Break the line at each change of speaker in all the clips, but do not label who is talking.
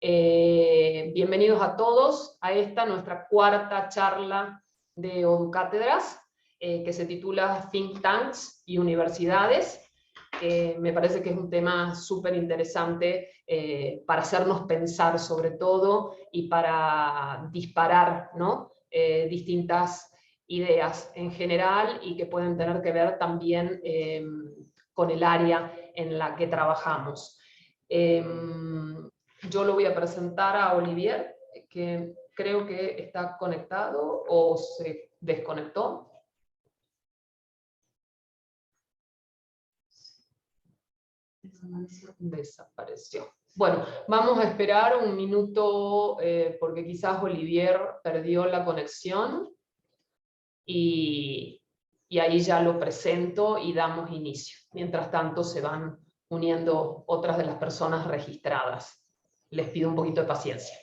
Bienvenidos a todos a esta nuestra cuarta charla de ODUCátedras, que se titula Think Tanks y Universidades. Me parece que es un tema súper interesante para hacernos pensar sobre todo y para disparar, ¿no? Distintas ideas en general y que pueden tener que ver también con el área en la que trabajamos. Yo lo voy a presentar a Olivier, que creo que está conectado o se desconectó. Desapareció. Bueno, vamos a esperar un minuto porque quizás Olivier perdió la conexión y ahí ya lo presento y damos inicio. Mientras tanto se van uniendo otras de las personas registradas. Les pido un poquito de paciencia.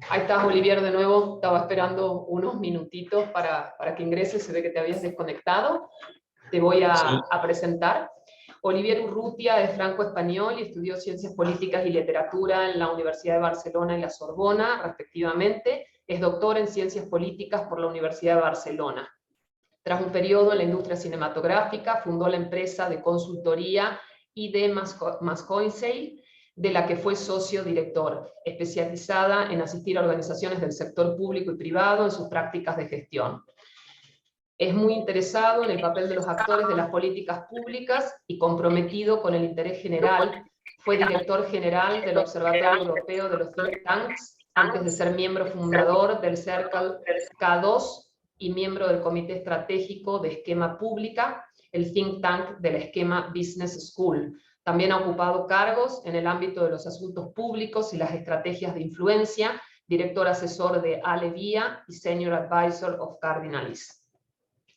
Ahí estás, Olivier, de nuevo. Estaba esperando unos minutitos para que ingreses. Se ve que te habías desconectado. Te voy a presentar. Olivier Urrutia es franco-español y estudió Ciencias Políticas y Literatura en la Universidad de Barcelona y la Sorbona, respectivamente. Es doctor en Ciencias Políticas por la Universidad de Barcelona. Tras un periodo en la industria cinematográfica, fundó la empresa de consultoría ID Mascoinsey, de la que fue socio director, especializada en asistir a organizaciones del sector público y privado en sus prácticas de gestión. Es muy interesado en el papel de los actores de las políticas públicas y comprometido con el interés general. Fue director general del Observatorio Europeo de los Think Tanks, antes de ser miembro fundador del Cercle K2 y miembro del Comité Estratégico de Esquema Pública, el think tank de la Esquema Business School. También ha ocupado cargos en el ámbito de los asuntos públicos y las estrategias de influencia, director asesor de Alevía y Senior Advisor of Cardinalis.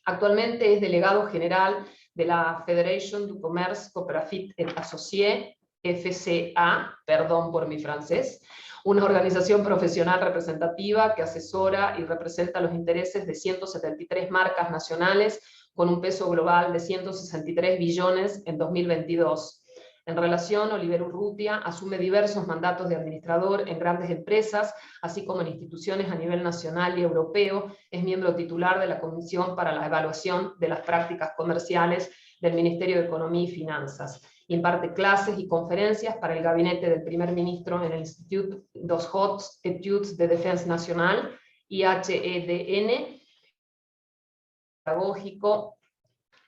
Actualmente es delegado general de la Fédération du Commerce Coopératif et Associé, FCA, perdón por mi francés, una organización profesional representativa que asesora y representa los intereses de 173 marcas nacionales con un peso global de 163 billones en 2022. En relación, Olivier Urrutia asume diversos mandatos de administrador en grandes empresas, así como en instituciones a nivel nacional y europeo. Es miembro titular de la Comisión para la Evaluación de las Prácticas Comerciales del Ministerio de Economía y Finanzas. Imparte clases y conferencias para el gabinete del primer ministro en el Institut des Hautes Études de Défense Nationale, IHEDN, pedagógico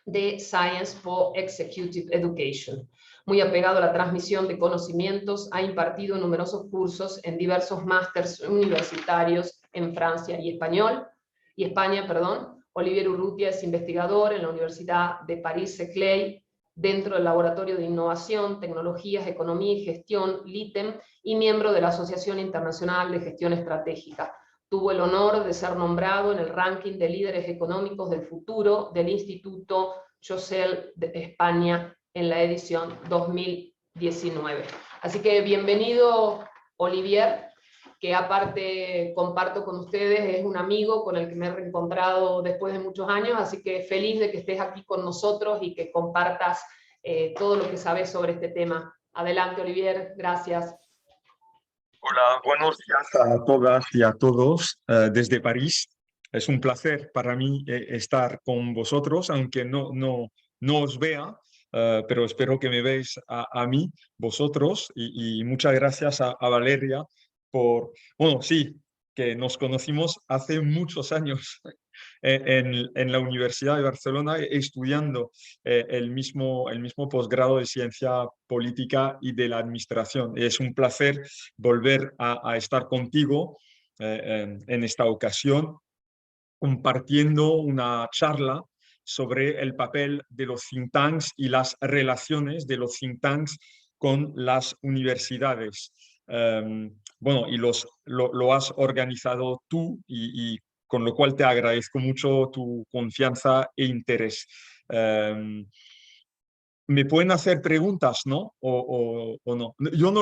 de Science for Executive Education. Muy apegado a la transmisión de conocimientos, ha impartido numerosos cursos en diversos másters universitarios en Francia y España. Olivier Urrutia es investigador en la Universidad de París-Saclay, dentro del Laboratorio de Innovación, Tecnologías, Economía y Gestión, LITEM, y miembro de la Asociación Internacional de Gestión Estratégica. Tuvo el honor de ser nombrado en el ranking de líderes económicos del futuro del Instituto Josel de España en la edición 2019. Así que bienvenido, Olivier, que aparte comparto con ustedes, es un amigo con el que me he reencontrado después de muchos años, así que feliz de que estés aquí con nosotros y que compartas todo lo que sabes sobre este tema. Adelante, Olivier, gracias.
Hola, buenos días a todas y a todos desde París. Es un placer para mí estar con vosotros, aunque no os vea, pero espero que me veáis a mí, vosotros, y muchas gracias a Valeria por, bueno, sí, que nos conocimos hace muchos años en la Universidad de Barcelona estudiando el mismo posgrado de Ciencia Política y de la Administración. Es un placer volver a estar contigo en esta ocasión, compartiendo una charla sobre el papel de los think tanks y las relaciones de los think tanks con las universidades. Bueno, y lo has organizado tú y con lo cual te agradezco mucho tu confianza e interés. Me pueden hacer preguntas, ¿no? O no. Yo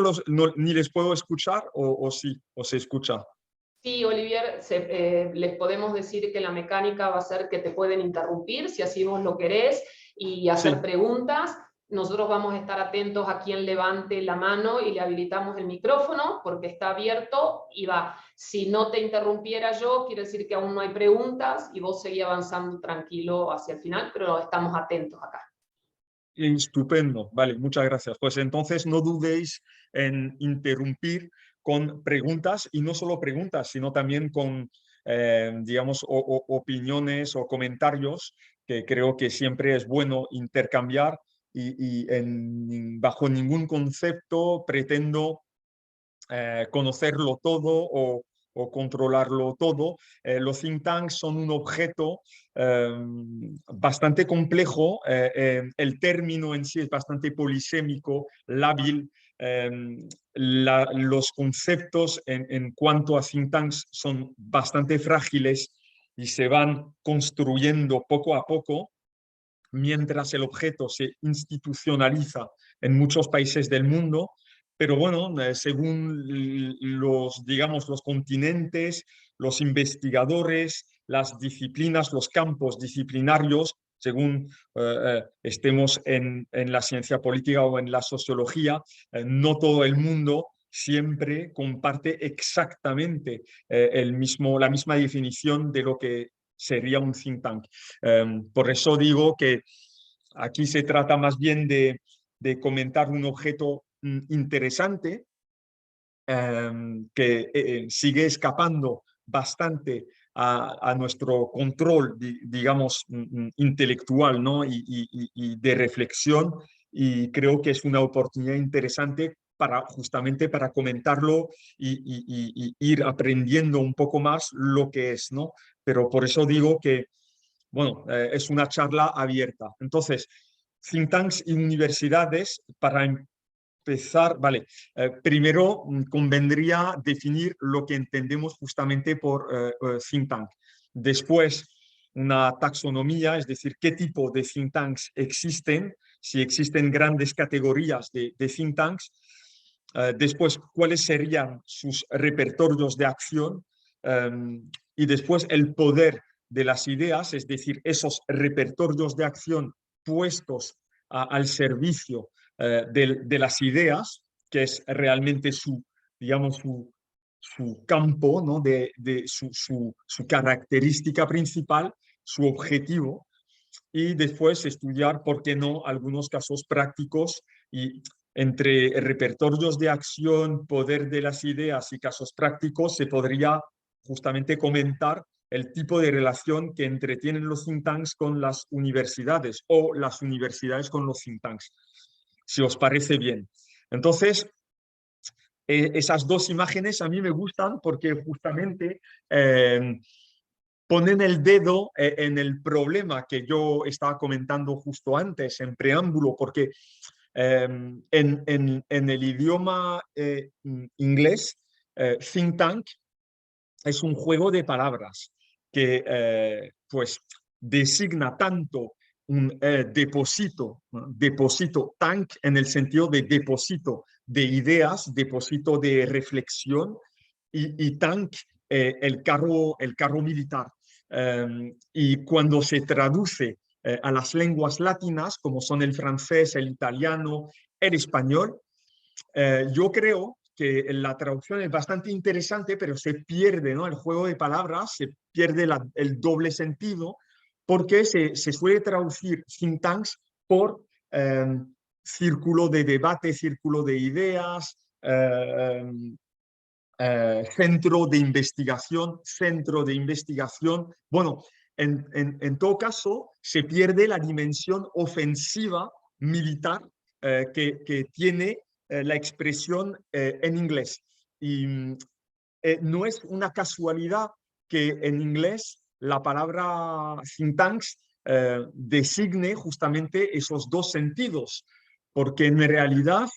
ni les puedo escuchar o sí, o se escucha.
Sí, Olivier, les podemos decir que la mecánica va a ser que te pueden interrumpir si así vos lo querés y hacer
Sí.
preguntas. Nosotros vamos a estar atentos a quien levante la mano y le habilitamos el micrófono porque está abierto y va. Si no te interrumpiera yo, quiere decir que aún no hay preguntas y vos seguís avanzando tranquilo hacia el final, pero estamos atentos acá.
Estupendo, vale, muchas gracias. Pues entonces no dudéis en interrumpir con preguntas y no solo preguntas, sino también con, digamos, opiniones o comentarios que creo que siempre es bueno intercambiar y bajo ningún concepto pretendo conocerlo todo o controlarlo todo. Los think tanks son un objeto bastante complejo, el término en sí es bastante polisémico, lábil. Los conceptos en cuanto a think tanks son bastante frágiles y se van construyendo poco a poco, mientras el objeto se institucionaliza en muchos países del mundo. Pero bueno, según los, digamos, los continentes, los investigadores, las disciplinas, los campos disciplinarios, según estemos en la ciencia política o en la sociología, no todo el mundo siempre comparte exactamente la misma definición de lo que sería un think tank. Por eso digo que aquí se trata más bien de comentar un objeto interesante que sigue escapando bastante a nuestro control, digamos, intelectual, ¿no? Y de reflexión, y creo que es una oportunidad interesante justamente para comentarlo y ir aprendiendo un poco más lo que es, ¿no? Pero por eso digo que, bueno, es una charla abierta. Entonces, think tanks y universidades, para empezar, vale, primero convendría definir lo que entendemos justamente por think tank. Después, una taxonomía, es decir, qué tipo de think tanks existen, si existen grandes categorías de think tanks. Después, cuáles serían sus repertorios de acción, y después el poder de las ideas, es decir, esos repertorios de acción puestos al servicio de las ideas, que es realmente digamos, su campo, ¿no? Su característica principal, su objetivo, y después estudiar, ¿por qué no?, algunos casos prácticos. Y entre repertorios de acción, poder de las ideas y casos prácticos se podría justamente comentar el tipo de relación que entretienen los think tanks con las universidades o las universidades con los think tanks, si os parece bien. Entonces, esas dos imágenes a mí me gustan porque justamente ponen el dedo en el problema que yo estaba comentando justo antes, en preámbulo, porque en el idioma inglés, think tank es un juego de palabras que pues designa tanto un depósito, ¿no? Depósito tank en el sentido de depósito de ideas, depósito de reflexión, y tank el carro militar. Y cuando se traduce a las lenguas latinas, como son el francés, el italiano, el español, yo creo que la traducción es bastante interesante, pero se pierde, ¿no?, el juego de palabras, se pierde el doble sentido, porque se suele traducir think tanks por círculo de debate, círculo de ideas, centro de investigación, centro de investigación. Bueno, en todo caso, se pierde la dimensión ofensiva militar que tiene la expresión en inglés. Y no es una casualidad que en inglés la palabra think tanks designe justamente esos dos sentidos, porque en realidad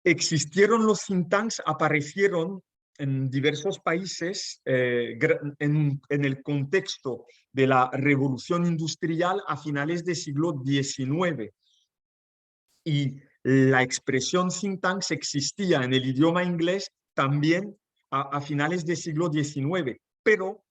existieron los think tanks, aparecieron en diversos países en el contexto de la revolución industrial a finales del siglo XIX. Y la expresión think tanks existía en el idioma inglés también a finales del siglo XIX, pero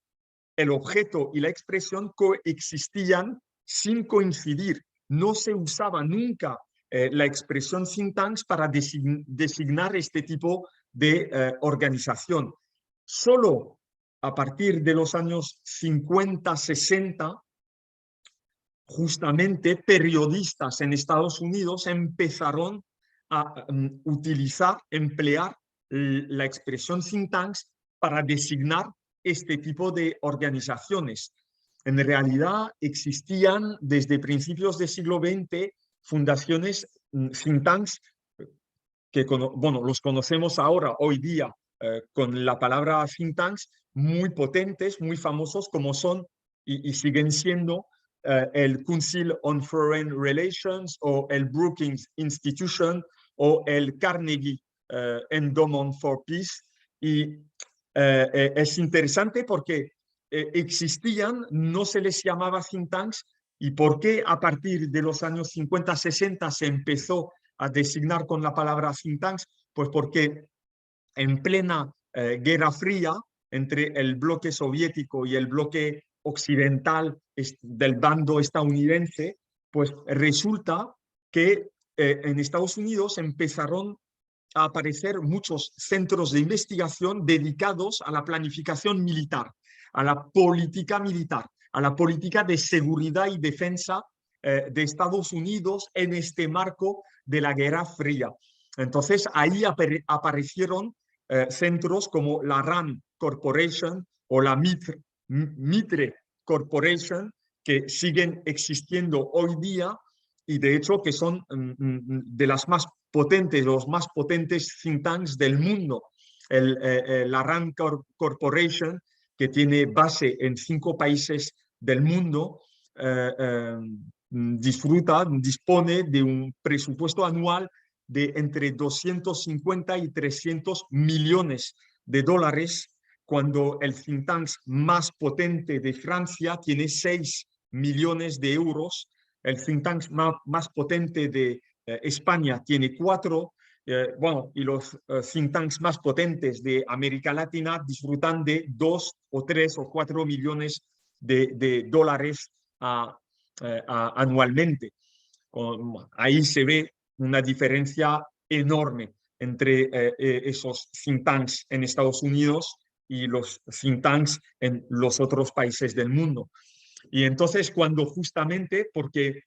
el objeto y la expresión coexistían sin coincidir. No se usaba nunca la expresión think tanks para designar este tipo de organización. Solo a partir de los años 50, 60, justamente periodistas en Estados Unidos empezaron a emplear la expresión think tanks para designar este tipo de organizaciones. En realidad existían desde principios del siglo XX fundaciones think tanks que bueno, los conocemos ahora, hoy día, con la palabra think tanks, muy potentes, muy famosos, como son y siguen siendo el Council on Foreign Relations o el Brookings Institution o el Carnegie Endowment for Peace. Y es interesante porque existían, no se les llamaba think tanks, y por qué a partir de los años 50, 60 se empezó a designar con la palabra think tanks, pues porque en plena Guerra Fría entre el bloque soviético y el bloque occidental del bando estadounidense, pues resulta que en Estados Unidos empezaron a aparecer muchos centros de investigación dedicados a la planificación militar, a la política militar, a la política de seguridad y defensa de Estados Unidos en este marco de la Guerra Fría. Entonces ahí aparecieron centros como la RAND Corporation o la Mitre Corporation, que siguen existiendo hoy día y de hecho que son de las más potentes, los más potentes think tanks del mundo. La RAND Corporation, que tiene base en 5 países del mundo, dispone de un presupuesto anual de entre 250 y 300 millones de dólares, cuando el think tank más potente de Francia tiene 6 millones de euros, el think tank más potente de España tiene 4, bueno, y los think tanks más potentes de América Latina disfrutan de 2 o 3 o 4 millones de dólares anualmente. Ahí se ve una diferencia enorme entre esos think tanks en Estados Unidos y los think tanks en los otros países del mundo. Y entonces cuando justamente, porque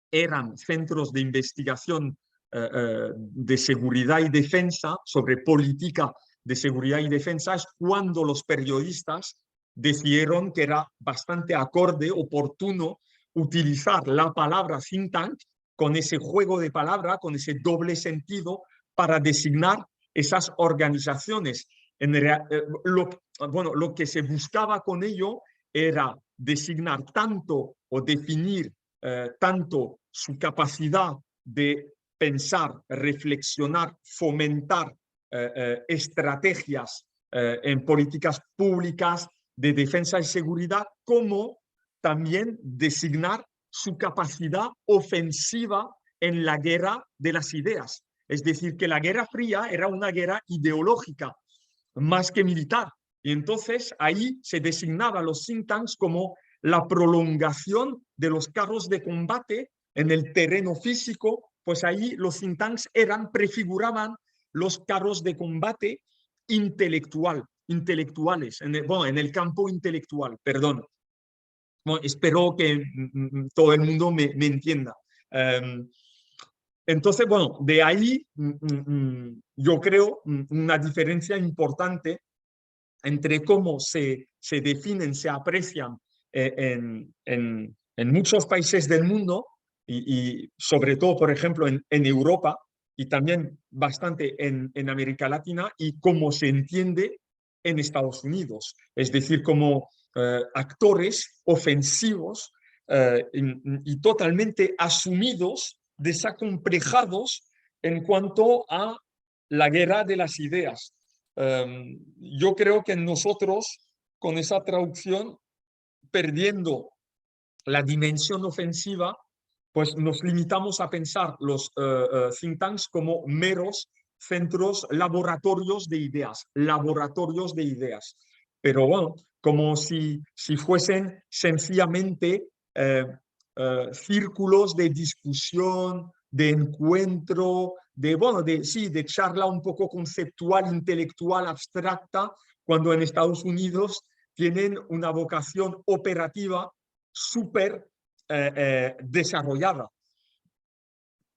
eran centros de investigación de seguridad y defensa, sobre política de seguridad y defensa, es cuando los periodistas decidieron que era bastante acorde, oportuno, utilizar la palabra think tank con ese juego de palabra, con ese doble sentido, para designar esas organizaciones. Lo que se buscaba con ello era designar tanto o definir tanto su capacidad de pensar, reflexionar, fomentar estrategias en políticas públicas de defensa y seguridad, como también designar su capacidad ofensiva en la guerra de las ideas. Es decir, que la Guerra Fría era una guerra ideológica más que militar. Y entonces ahí se designaba a los think tanks como la prolongación de los carros de combate en el terreno físico, pues ahí los think tanks prefiguraban los carros de combate intelectuales, en el campo intelectual, perdón. Bueno, espero que todo el mundo me entienda. Entonces, bueno, de ahí yo creo una diferencia importante entre cómo se definen, se aprecian en muchos países del mundo y sobre todo, por ejemplo, en Europa y también bastante en América Latina, y cómo se entiende en Estados Unidos. Es decir, como actores ofensivos y totalmente asumidos, desacomplejados en cuanto a la guerra de las ideas. Yo creo que nosotros, con esa traducción, perdiendo la dimensión ofensiva, pues nos limitamos a pensar los think tanks como meros centros, laboratorios de ideas. Pero bueno, como si fuesen sencillamente círculos de discusión, de encuentro, de charla un poco conceptual, intelectual, abstracta, cuando en Estados Unidos tienen una vocación operativa súper desarrollada.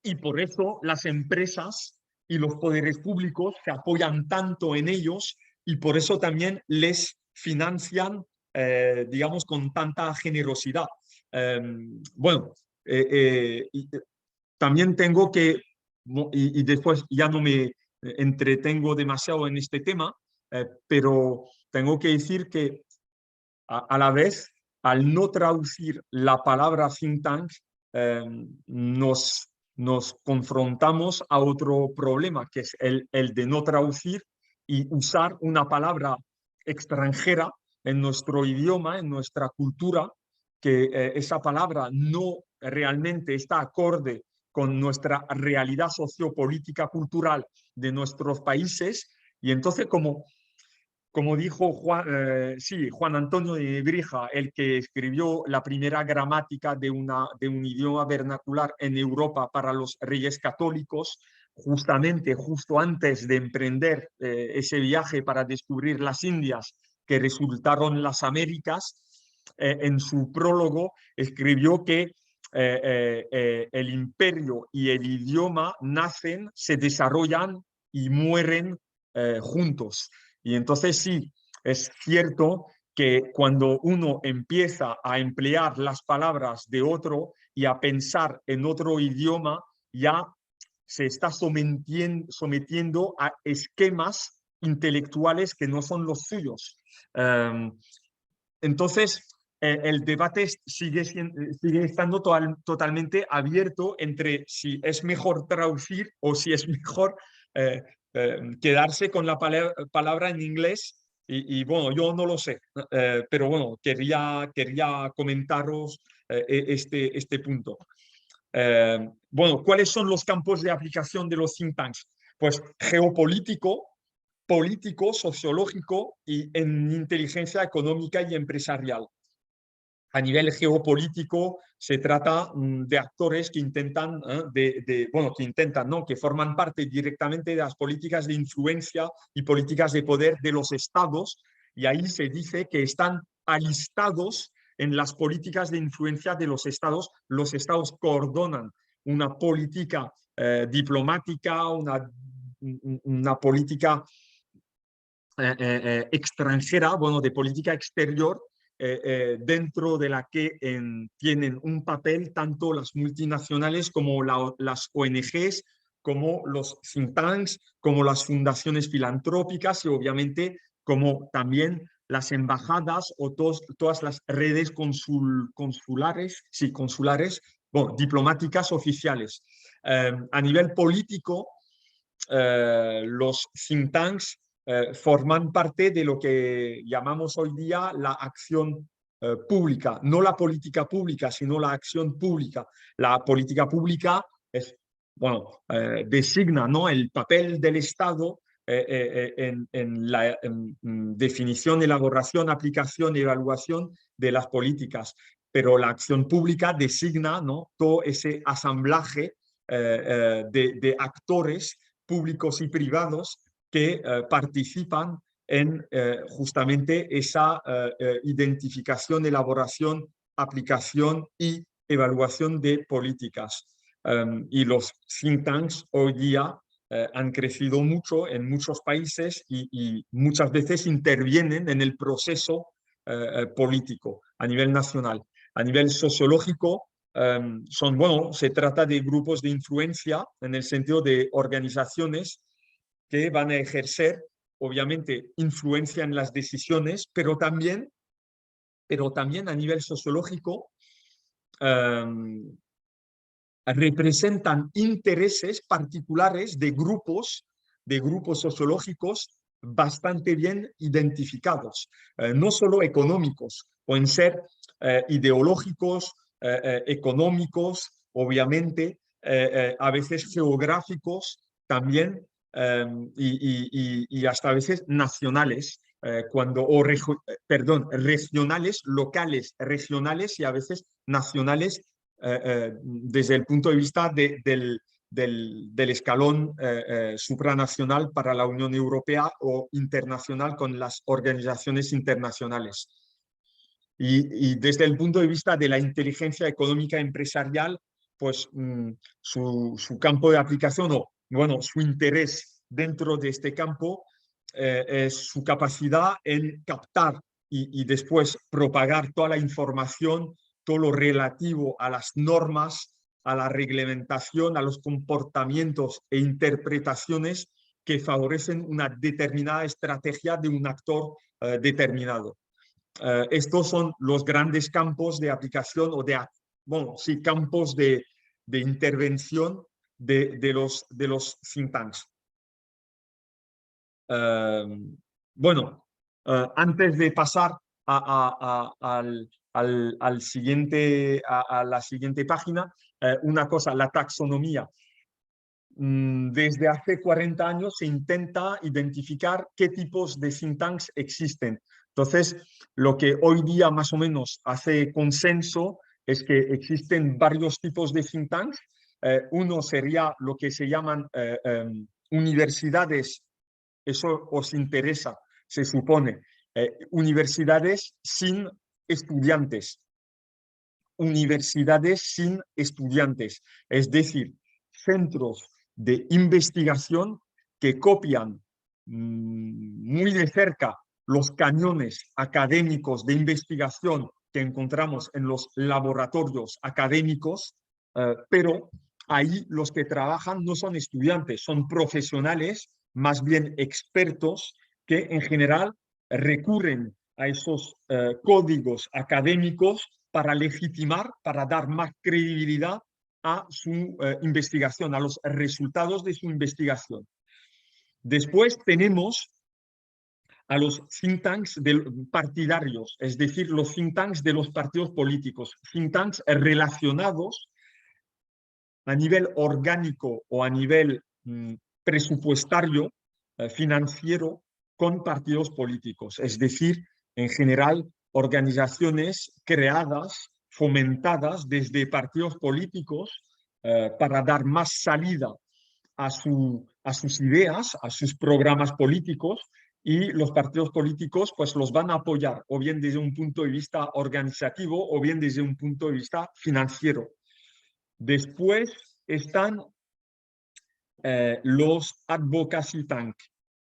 Y por eso las empresas y los poderes públicos se apoyan tanto en ellos y por eso también les financian, digamos, con tanta generosidad. Bueno, también tengo que, y después ya no me entretengo demasiado en este tema, pero tengo que decir que a la vez, al no traducir la palabra think tank, nos confrontamos a otro problema, que es el de no traducir y usar una palabra extranjera en nuestro idioma, en nuestra cultura, que esa palabra no realmente está acorde con nuestra realidad sociopolítica cultural de nuestros países. Y entonces, como dijo Juan Antonio de Nebrija, el que escribió la primera gramática de un idioma vernacular en Europa para los reyes católicos, justamente justo antes de emprender ese viaje para descubrir las Indias que resultaron las Américas, en su prólogo escribió que el imperio y el idioma nacen, se desarrollan y mueren juntos. Y entonces sí, es cierto que cuando uno empieza a emplear las palabras de otro y a pensar en otro idioma, ya se está sometiendo a esquemas intelectuales que no son los suyos. Entonces, el debate sigue estando totalmente abierto entre si es mejor traducir o si es mejor quedarse con la palabra en inglés. Y bueno, yo no lo sé, pero bueno, quería comentaros este punto. Bueno, ¿cuáles son los campos de aplicación de los think tanks? Pues geopolítico, político, sociológico y en inteligencia económica y empresarial. A nivel geopolítico se trata de actores que intentan, ¿no? Que forman parte directamente de las políticas de influencia y políticas de poder de los estados, y ahí se dice que están alistados en las políticas de influencia de los estados. Los estados coordinan una política diplomática, una política extranjera, bueno, de política exterior, dentro de la que tienen un papel tanto las multinacionales como las ONGs, como los think tanks, como las fundaciones filantrópicas y obviamente como también las embajadas o todas las redes consulares, bueno, diplomáticas oficiales. A nivel político, los think tanks forman parte de lo que llamamos hoy día la acción pública, no la política pública, sino la acción pública. La política pública es, bueno, designa, ¿no?, el papel del Estado en la definición, elaboración, aplicación y evaluación de las políticas. Pero la acción pública designa, ¿no?, todo ese asamblaje de actores públicos y privados que participan en justamente esa identificación, elaboración, aplicación y evaluación de políticas. Y los think tanks hoy día han crecido mucho en muchos países y muchas veces intervienen en el proceso político a nivel nacional. A nivel sociológico, se trata de grupos de influencia en el sentido de organizaciones que van a ejercer, obviamente, influencia en las decisiones, pero también a nivel sociológico representan intereses particulares de grupos sociológicos bastante bien identificados, no solo económicos, pueden ser ideológicos, económicos, obviamente, a veces geográficos también, y hasta a veces nacionales, regionales, locales, regionales y a veces nacionales, desde el punto de vista del escalón supranacional para la Unión Europea o internacional con las organizaciones internacionales. Y desde el punto de vista de la inteligencia económica empresarial, pues su campo de aplicación o, bueno, su interés dentro de este campo es su capacidad en captar y después propagar toda la información, todo lo relativo a las normas, a la reglamentación, a los comportamientos e interpretaciones que favorecen una determinada estrategia de un actor determinado. Estos son los grandes campos de aplicación o bueno, sí, campos de intervención de los think tanks. Bueno, antes de pasar a la siguiente página, una cosa, la taxonomía. Desde hace 40 años se intenta identificar qué tipos de think tanks existen. Entonces, lo que hoy día más o menos hace consenso es que existen varios tipos de think tanks. Uno sería lo que se llaman universidades. Eso os interesa, se supone. Universidades sin estudiantes. Universidades sin estudiantes. Es decir, centros de investigación que copian muy de cerca los cañones académicos de investigación que encontramos en los laboratorios académicos, pero ahí los que trabajan no son estudiantes, son profesionales, más bien expertos, que en general recurren a esos códigos académicos para legitimar, para dar más credibilidad a su investigación, a los resultados de su investigación. Después tenemos a los think tanks partidarios, es decir, los think tanks de los partidos políticos, think tanks relacionados a nivel orgánico o a nivel presupuestario, financiero, con partidos políticos, es decir, en general, organizaciones creadas, fomentadas desde partidos políticos para dar más salida a sus ideas, a sus programas políticos, y los partidos políticos pues los van a apoyar o bien desde un punto de vista organizativo o bien desde un punto de vista financiero. Después están los advocacy tank.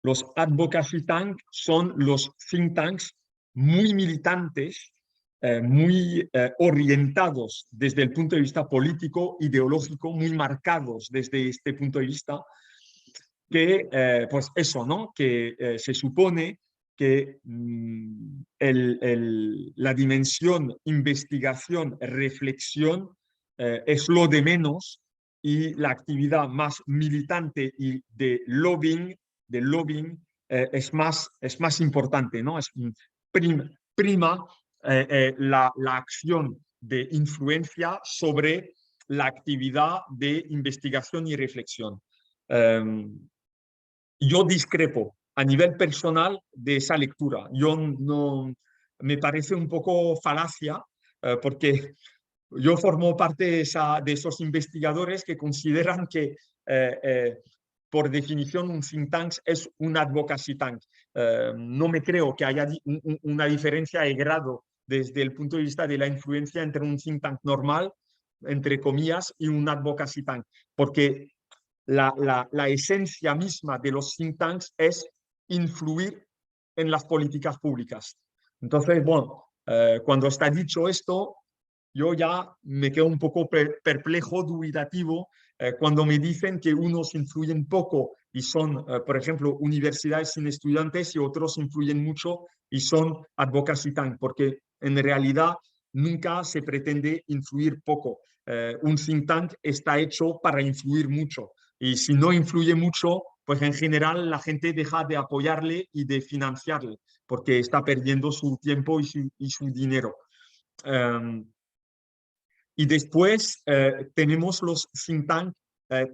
Los advocacy tank son los think tanks muy militantes, muy orientados desde el punto de vista político, ideológico, muy marcados desde este punto de vista, que pues eso, ¿no? Que se supone que la dimensión investigación, reflexión es lo de menos, y la actividad más militante y de lobbying es más importante, ¿no? Prima la acción de influencia sobre la actividad de investigación y reflexión. Yo discrepo a nivel personal de esa lectura. Me parece un poco falacia, porque yo formo parte de esos investigadores que consideran que, por definición, un think tank es un advocacy tank. No me creo que haya una diferencia de grado desde el punto de vista de la influencia entre un think tank normal, entre comillas, y un advocacy tank, porque la esencia misma de los think tanks es influir en las políticas públicas. Entonces, bueno, cuando está dicho esto, yo ya me quedo un poco perplejo, dubitativo, cuando me dicen que unos influyen poco y son, por ejemplo, universidades sin estudiantes, y otros influyen mucho y son advocacy tank, porque en realidad nunca se pretende influir poco. Un think tank está hecho para influir mucho. Y si no influye mucho, pues en general la gente deja de apoyarle y de financiarle, porque está perdiendo su tiempo y su dinero. Y después tenemos los think tanks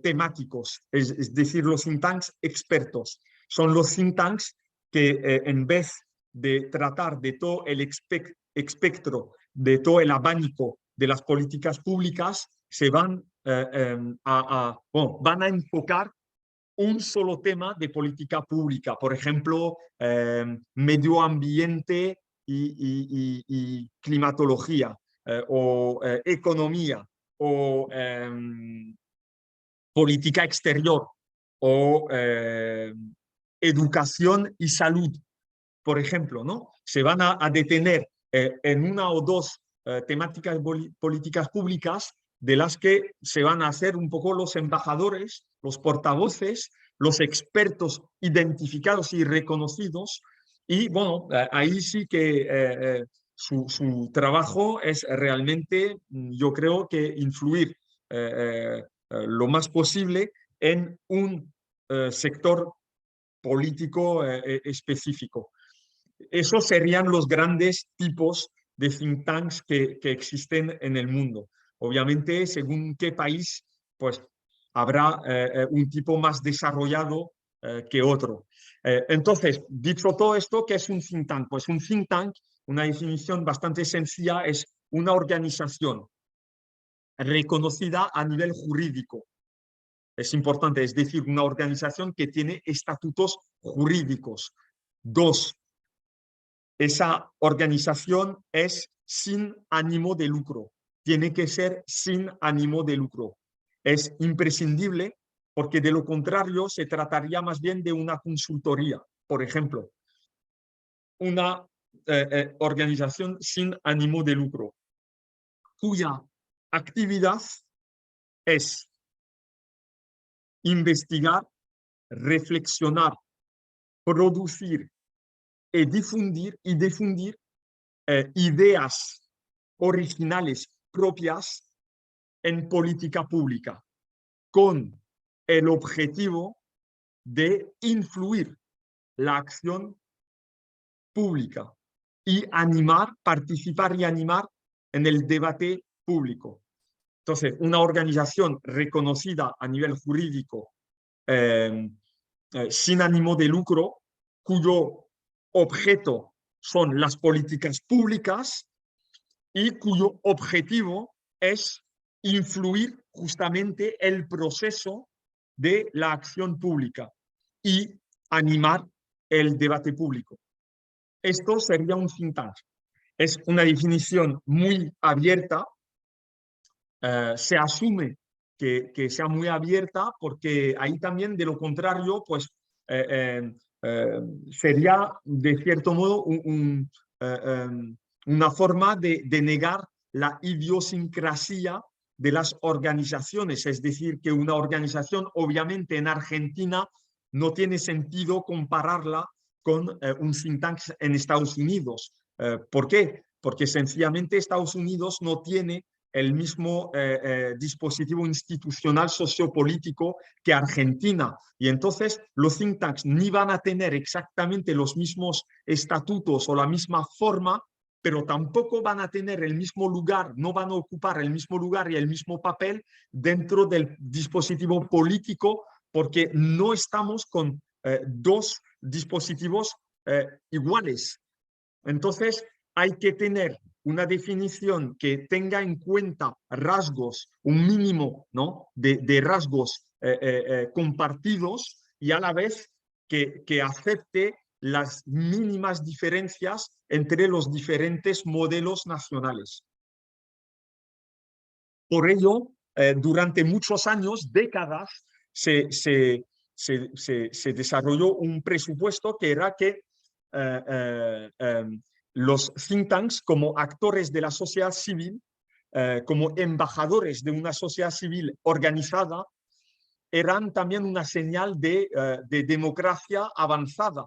temáticos, es decir, los think tanks expertos. Son los think tanks que en vez de tratar de todo el espectro, de todo el abanico de las políticas públicas, se van van a enfocar un solo tema de política pública, por ejemplo, medio ambiente y climatología, o economía, o política exterior, o educación y salud, por ejemplo, ¿no? Se van a detener en una o dos temáticas políticas públicas de las que se van a hacer un poco los embajadores, los portavoces, los expertos identificados y reconocidos. Y bueno, ahí sí que su trabajo es realmente, yo creo que influir lo más posible en un sector político específico. Esos serían los grandes tipos de think tanks que existen en el mundo. Obviamente, según qué país, pues habrá un tipo más desarrollado que otro. Entonces, dicho todo esto, ¿qué es un think tank? Pues un think tank, una definición bastante sencilla, es una organización reconocida a nivel jurídico. Es importante, es decir, una organización que tiene estatutos jurídicos. Dos, esa organización es sin ánimo de lucro. Tiene que ser sin ánimo de lucro. Es imprescindible porque de lo contrario se trataría más bien de una consultoría. Por ejemplo, una organización sin ánimo de lucro, cuya actividad es investigar, reflexionar, producir y difundir ideas originales propias en política pública, con el objetivo de influir la acción pública y animar, participar y animar en el debate público. Entonces, una organización reconocida a nivel jurídico sin ánimo de lucro, cuyo objeto son las políticas públicas y cuyo objetivo es influir justamente el proceso de la acción pública y animar el debate público. Esto sería un think tank. Es una definición muy abierta. Se asume que sea muy abierta porque ahí también, de lo contrario, pues sería de cierto modo una forma de negar la idiosincrasia de las organizaciones. Es decir, que una organización, obviamente en Argentina, no tiene sentido compararla con un think tank en Estados Unidos. ¿Por qué? Porque sencillamente Estados Unidos no tiene el mismo dispositivo institucional sociopolítico que Argentina. Y entonces los think tanks ni van a tener exactamente los mismos estatutos o la misma forma, pero tampoco van a tener el mismo lugar, no van a ocupar el mismo lugar y el mismo papel dentro del dispositivo político, porque no estamos con dos dispositivos iguales. Entonces, hay que tener una definición que tenga en cuenta rasgos, un mínimo, ¿no?, de rasgos compartidos, y a la vez que acepte las mínimas diferencias entre los diferentes modelos nacionales. Por ello, durante muchos años, décadas, se desarrolló un presupuesto que era que los think tanks, como actores de la sociedad civil, como embajadores de una sociedad civil organizada, eran también una señal de democracia avanzada.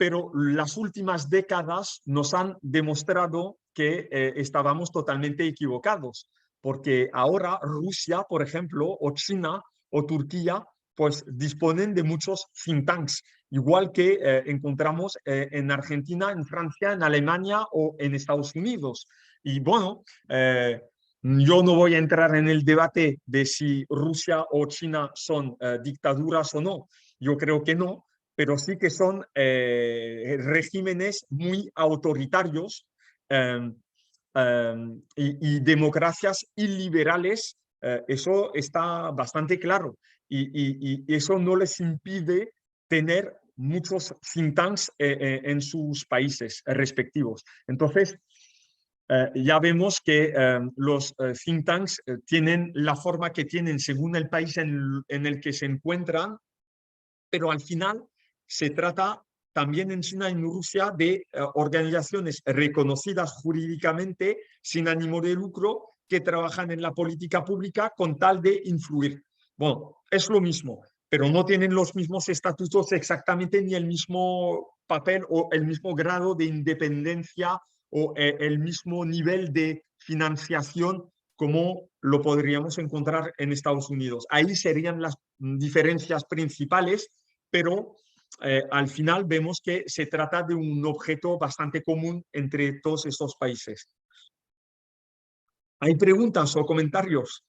pero las últimas décadas nos han demostrado que estábamos totalmente equivocados, porque ahora Rusia, por ejemplo, o China o Turquía, pues disponen de muchos think tanks, igual que encontramos en Argentina, en Francia, en Alemania o en Estados Unidos. Y bueno, yo no voy a entrar en el debate de si Rusia o China son dictaduras o no. Yo creo que no, pero sí que son regímenes muy autoritarios y democracias iliberales. Eso está bastante claro y eso no les impide tener muchos think tanks en sus países respectivos. Entonces, ya vemos que los think tanks tienen la forma que tienen según el país en el que se encuentran, pero al final se trata también en China y en Rusia de organizaciones reconocidas jurídicamente sin ánimo de lucro que trabajan en la política pública con tal de influir. Bueno, es lo mismo, pero no tienen los mismos estatutos exactamente ni el mismo papel o el mismo grado de independencia o el mismo nivel de financiación como lo podríamos encontrar en Estados Unidos. Ahí serían las diferencias principales, pero al final vemos que se trata de un objeto bastante común entre todos estos países. ¿Hay preguntas o comentarios?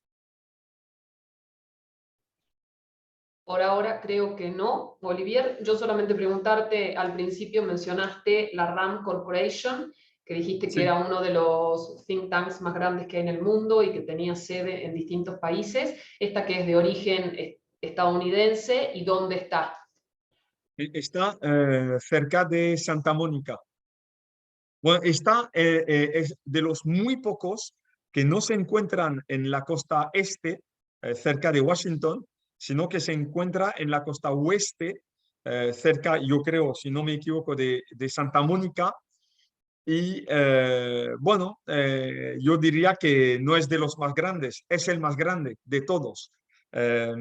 Por ahora creo que no. Olivier, yo solamente preguntarte, al principio mencionaste la RAM Corporation, que dijiste que
Sí.
era uno de los think tanks más grandes que hay en el mundo y que tenía sede en distintos países. Esta que es de origen estadounidense, ¿y dónde está?
Está cerca de Santa Mónica. Bueno, es de los muy pocos que no se encuentran en la costa este, cerca de Washington, sino que se encuentra en la costa oeste, cerca, yo creo, si no me equivoco, de Santa Mónica. Y bueno, yo diría que no es de los más grandes, es el más grande de todos. Eh,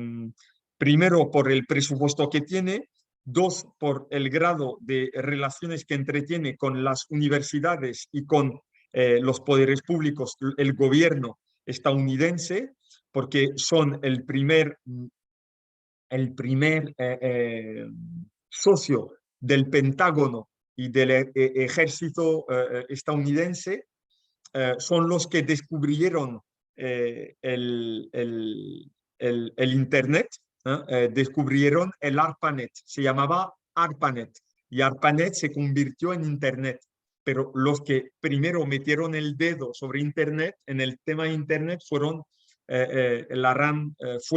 Primero, por el presupuesto que tiene. Dos, por el grado de relaciones que entretiene con las universidades y con los poderes públicos, el gobierno estadounidense, porque son el primer socio del Pentágono y del ejército estadounidense. Son los que descubrieron el Internet, ¿no? Descubrieron el ARPANET, se llamaba ARPANET, y ARPANET se convirtió en Internet. Pero los que primero metieron el dedo sobre Internet, en el tema de Internet, fue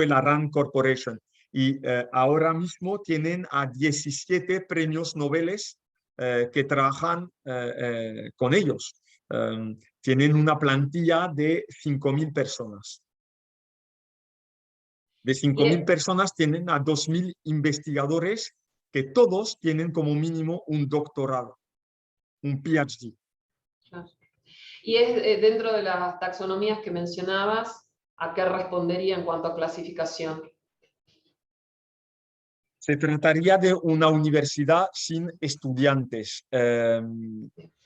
la RAND Corporation. Y ahora mismo tienen a 17 premios Nobel que trabajan con ellos. Tienen una plantilla de 5.000 personas. De 5.000 personas tienen a 2.000 investigadores que todos tienen como mínimo un doctorado, un PhD.
Y es dentro de las taxonomías que mencionabas, ¿a qué respondería en cuanto a clasificación?
Se trataría de una universidad sin estudiantes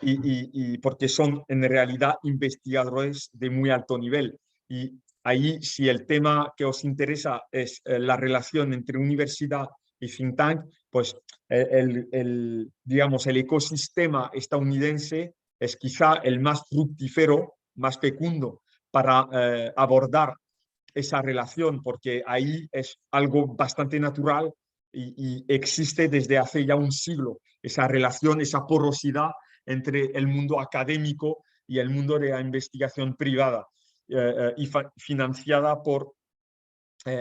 y porque son en realidad investigadores de muy alto nivel. Y ahí, si el tema que os interesa es la relación entre universidad y think tank, pues digamos, el ecosistema estadounidense es quizá el más fructífero, más fecundo para abordar esa relación, porque ahí es algo bastante natural y existe desde hace ya un siglo, esa relación, esa porosidad entre el mundo académico y el mundo de la investigación privada y financiada por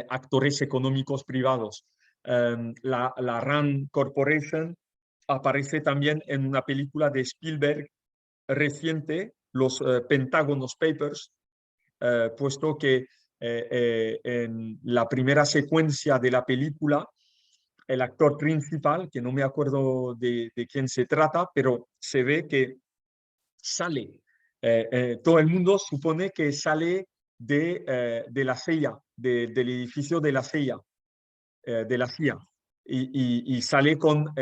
actores económicos privados. La RAND Corporation aparece también en una película de Spielberg reciente, los Pentágonos Papers, puesto que en la primera secuencia de la película, el actor principal, que no me acuerdo de quién se trata, pero se ve que sale, todo el mundo supone que sale de la CIA, del edificio de la CIA, de la CIA. y sale con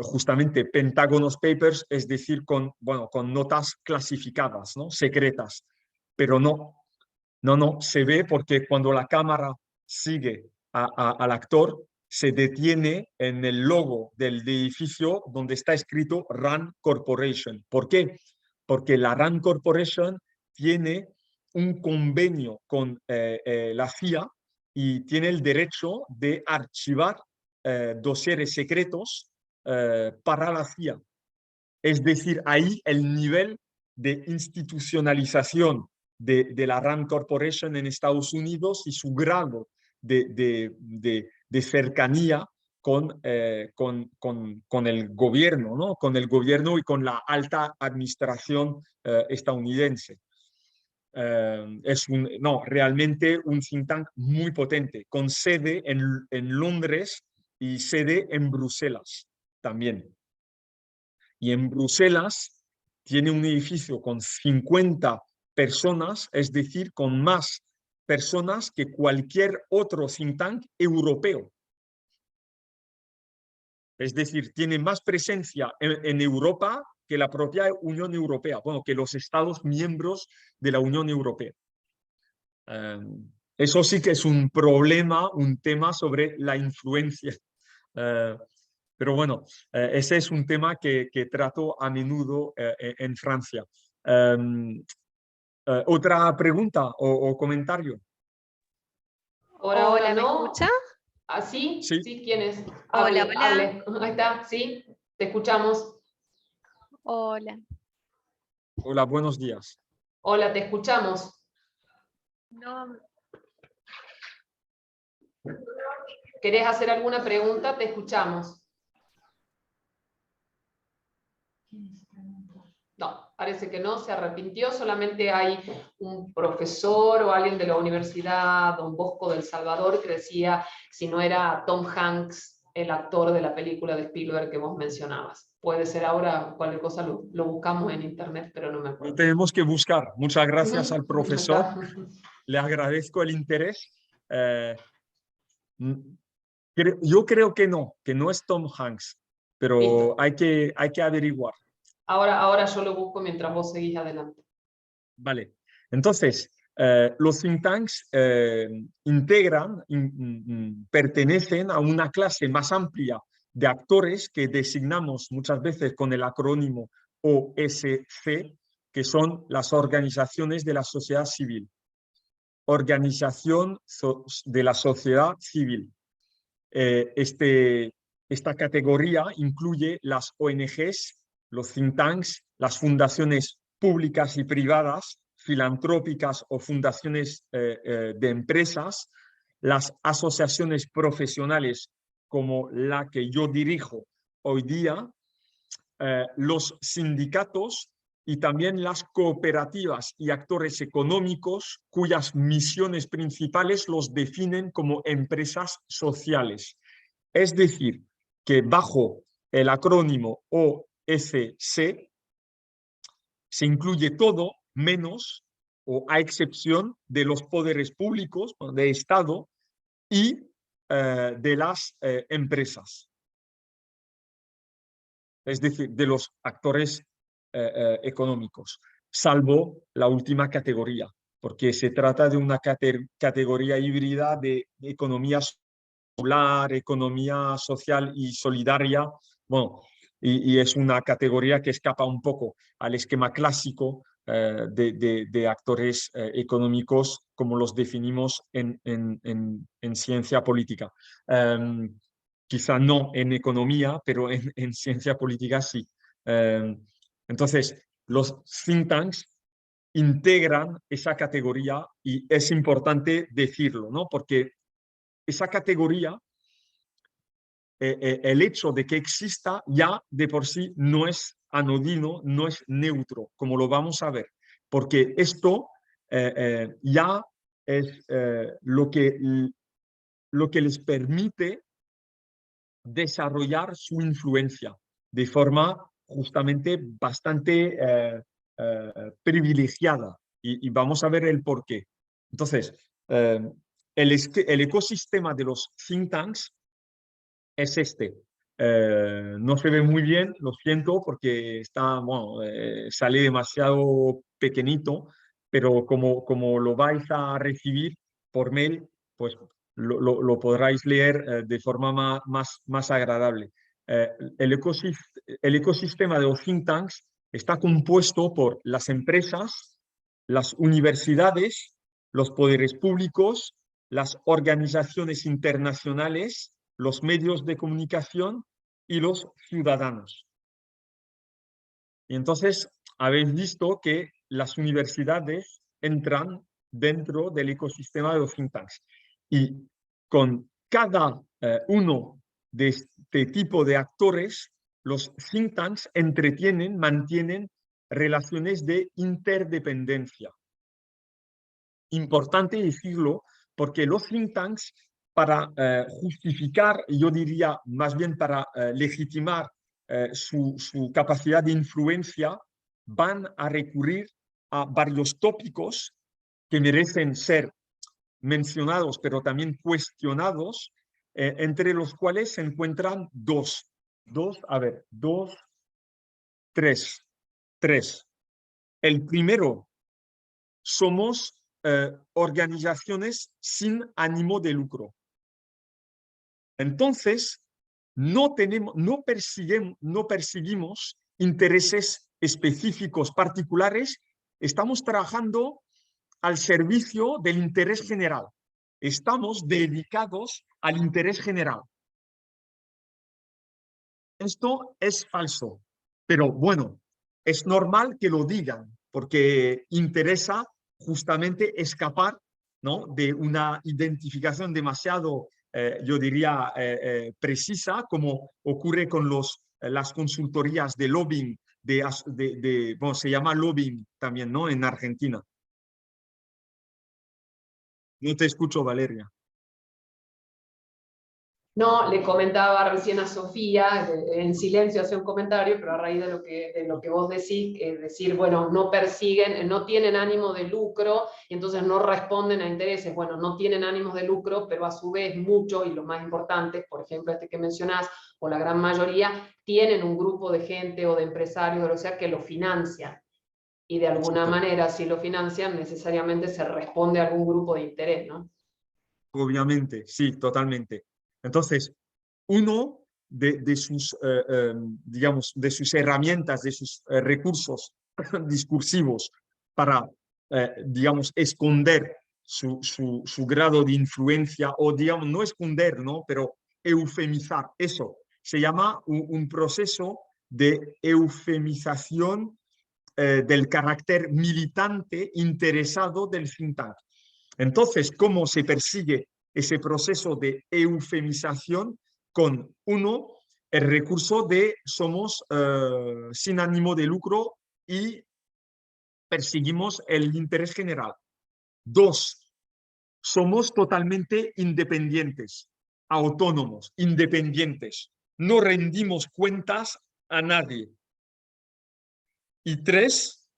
justamente Pentágonos Papers, es decir, con, bueno, con notas clasificadas, ¿no? Secretas. Pero no, se ve porque cuando la cámara sigue al actor, se detiene en el logo del edificio donde está escrito RAND Corporation. ¿Por qué? Porque la RAND Corporation tiene un convenio con la CIA y tiene el derecho de archivar dosieres secretos para la CIA. Es decir, ahí el nivel de institucionalización de la RAND Corporation en Estados Unidos y su grado de cercanía con el gobierno, ¿no? Con el gobierno y con la alta administración estadounidense. Es realmente un think tank muy potente, con sede en Londres y sede en Bruselas también. Y en Bruselas tiene un edificio con 50 personas, es decir, con más personas que cualquier otro think tank europeo. Es decir, tiene más presencia en Europa que la propia Unión Europea, bueno, que los Estados miembros de la Unión Europea. Eso sí que es un problema, un tema sobre la influencia. Pero bueno, ese es un tema que trato a menudo en Francia. ¿Otra pregunta o comentario?
Por ahora
Hola, ¿me
no.
escucha?
¿Ah, sí?
Sí.
Sí, ¿quién es?
Hola,
Hable,
hola.
hable. Ahí está, sí, te escuchamos.
Hola.
Hola, buenos días.
Hola, te escuchamos.
No,
¿Querés hacer alguna pregunta? Te escuchamos. No, parece que no, se arrepintió, solamente hay un profesor o alguien de la Universidad Don Bosco del Salvador que decía si no era Tom Hanks el actor de la película de Spielberg que vos mencionabas. Puede ser ahora, cualquier cosa lo buscamos en internet, pero no me
Lo
acuerdo.
tenemos que buscar. Muchas gracias al profesor.
Está.
Le agradezco el interés. Yo creo que no es Tom Hanks, pero
Listo.
hay que averiguar.
Ahora yo lo busco mientras vos seguís adelante.
Vale. Entonces, los think tanks integran, pertenecen a una clase más amplia de actores que designamos muchas veces con el acrónimo OSC, que son las organizaciones de la sociedad civil. Organización de la sociedad civil. Esta categoría incluye las ONGs, los think tanks, las fundaciones públicas y privadas, filantrópicas o fundaciones de empresas, las asociaciones profesionales como la que yo dirijo hoy día, los sindicatos y también las cooperativas y actores económicos cuyas misiones principales los definen como empresas sociales. Es decir, que bajo el acrónimo OSC se incluye todo menos o a excepción de los poderes públicos, de Estado y de las empresas. Es decir, de los actores económicos, salvo la última categoría, porque se trata de una categoría híbrida de economía popular, economía social y solidaria, bueno, y es una categoría que escapa un poco al esquema clásico de actores económicos como los definimos en ciencia política. Quizá no en economía, pero en ciencia política sí. Entonces, los think tanks integran esa categoría y es importante decirlo, ¿no? Porque esa categoría, el hecho de que exista ya de por sí no es anodino, no es neutro, como lo vamos a ver, porque esto ya es lo que les permite desarrollar su influencia de forma justamente bastante privilegiada y vamos a ver el por qué. Entonces, el ecosistema de los think tanks es este. No se ve muy bien, lo siento, porque está, bueno, sale demasiado pequeñito, pero como lo vais a recibir por mail, pues lo podráis leer de forma más agradable. El ecosistema de los think tanks está compuesto por las empresas, las universidades, los poderes públicos, las organizaciones internacionales, los medios de comunicación y los ciudadanos. Y entonces habéis visto que las universidades entran dentro del ecosistema de los think tanks. Y con cada uno de este tipo de actores, los think tanks mantienen relaciones de interdependencia. Importante decirlo porque los think tanks, para justificar, yo diría más bien para legitimar su capacidad de influencia, van a recurrir a varios tópicos que merecen ser mencionados, pero también cuestionados, entre los cuales se encuentran tres. El primero, somos organizaciones sin ánimo de lucro. Entonces, no perseguimos intereses específicos particulares, estamos trabajando al servicio del interés general. Estamos dedicados al interés general. Esto es falso, pero bueno, es normal que lo digan, porque interesa justamente escapar, ¿no?, de una identificación demasiado, yo diría, precisa, como ocurre con las consultorías de lobbying, bueno, se llama lobbying también, ¿no?, en Argentina. No te escucho, Valeria.
No, le comentaba recién a Sofía, en silencio hace un comentario, pero a raíz de lo que vos decís, es decir, bueno, no persiguen, no tienen ánimo de lucro, y entonces no responden a intereses. Bueno, no tienen ánimos de lucro, pero a su vez muchos, y los más importantes, por ejemplo este que mencionás, o la gran mayoría, tienen un grupo de gente o de empresarios, o sea, que lo financian. Y de alguna manera, si lo financian, necesariamente se responde a algún grupo de interés, ¿no?
Obviamente, sí, totalmente. Entonces, uno de sus, digamos, de sus herramientas, de sus recursos discursivos para, digamos, esconder su grado de influencia, o, digamos, no esconder, ¿no?, pero eufemizar. Eso se llama un proceso de eufemización del carácter militante interesado del think tank. Entonces, ¿cómo se persigue ese proceso de eufemización? Con uno, el recurso de somos sin ánimo de lucro y perseguimos el interés general. Dos, somos totalmente independientes, autónomos, independientes. No rendimos cuentas a nadie. Y tres,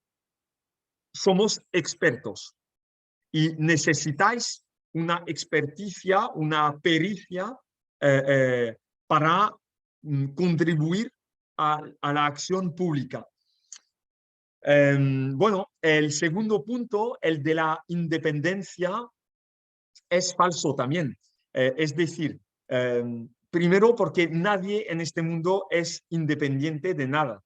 somos expertos. Y necesitáis una experticia, una pericia para contribuir a la acción pública. Bueno, el segundo punto, el de la independencia, es falso también. Es decir, primero porque nadie en este mundo es independiente de nada.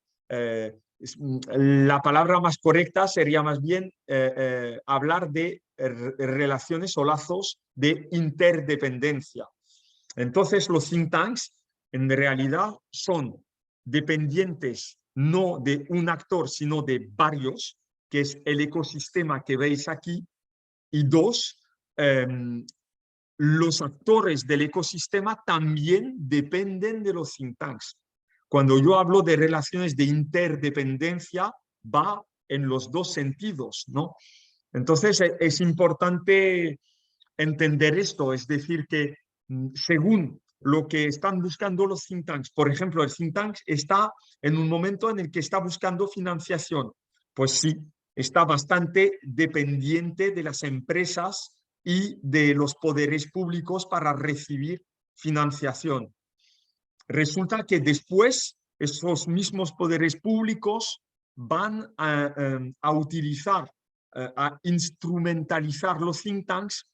La palabra más correcta sería más bien hablar de relaciones o lazos de interdependencia. Entonces, los think tanks en realidad son dependientes no de un actor, sino de varios, que es el ecosistema que veis aquí. Y dos, los actores del ecosistema también dependen de los think tanks. Cuando yo hablo de relaciones de interdependencia, va en los dos sentidos, ¿no? Entonces, es importante entender esto, es decir, que según lo que están buscando los think tanks, por ejemplo, el think tank está en un momento en el que está buscando financiación, pues sí, está bastante dependiente de las empresas y de los poderes públicos para recibir financiación. resulta que después esos mismos poderes públicos van a utilizar, a instrumentalizar los think tanks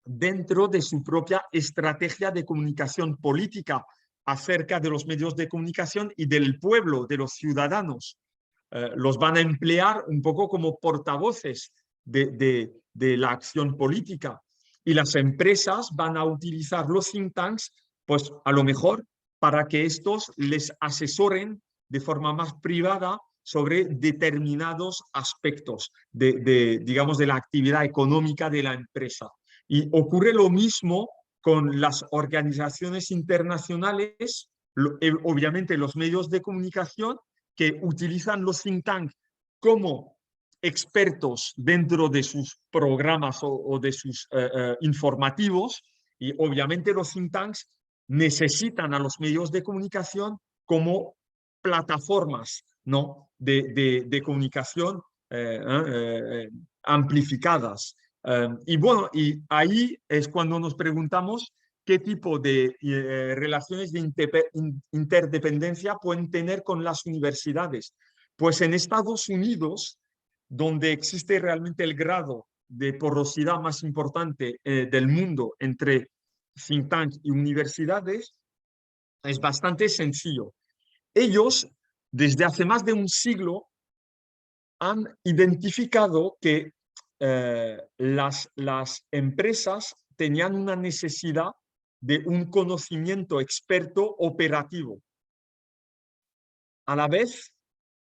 dentro de su propia estrategia de comunicación política acerca de los medios de comunicación y del pueblo, de los ciudadanos. Los van a emplear un poco como portavoces de la acción política. Y las empresas van a utilizar los think tanks, pues a lo mejor para que estos les asesoren de forma más privada sobre determinados aspectos digamos, de la actividad económica de la empresa. Y ocurre lo mismo con las organizaciones internacionales, obviamente los medios de comunicación que utilizan los think tanks como expertos dentro de sus programas o de sus informativos, y obviamente los think tanks necesitan a los medios de comunicación como plataformas, ¿no? de comunicación amplificadas. Y bueno, y ahí es cuando nos preguntamos qué tipo de relaciones de interdependencia pueden tener con las universidades. Pues en Estados Unidos, donde existe realmente el grado de porosidad más importante del mundo entre think tanks y universidades, es bastante sencillo. Ellos, desde hace más de un siglo, han identificado que las empresas tenían una necesidad de un conocimiento experto operativo. A la vez,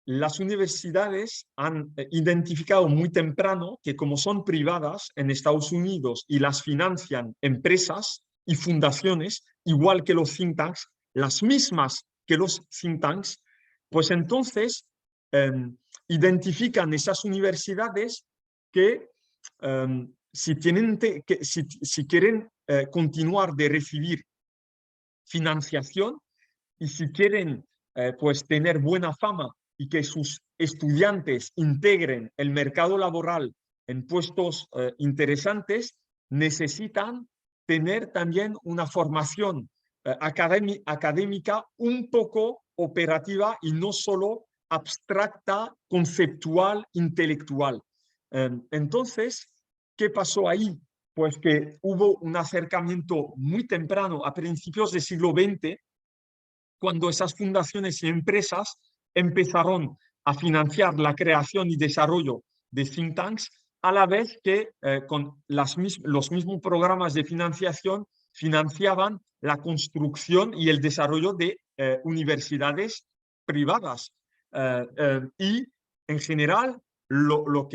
las universidades han identificado muy temprano que como son privadas en Estados Unidos y las financian empresas y fundaciones, igual que los think tanks, las mismas que los think tanks, pues entonces identifican esas universidades que si quieren continuar de recibir financiación y si quieren pues tener buena fama y que sus estudiantes integren el mercado laboral en puestos interesantes, necesitan tener también una formación académica un poco operativa y no solo abstracta, conceptual, intelectual. Entonces, ¿qué pasó ahí? Pues que hubo un acercamiento muy temprano, a principios del siglo XX, cuando esas fundaciones y empresas empezaron a financiar la creación y desarrollo de think tanks, a la vez que con los mismos programas de financiación financiaban la construcción y el desarrollo de universidades privadas. Y en general lo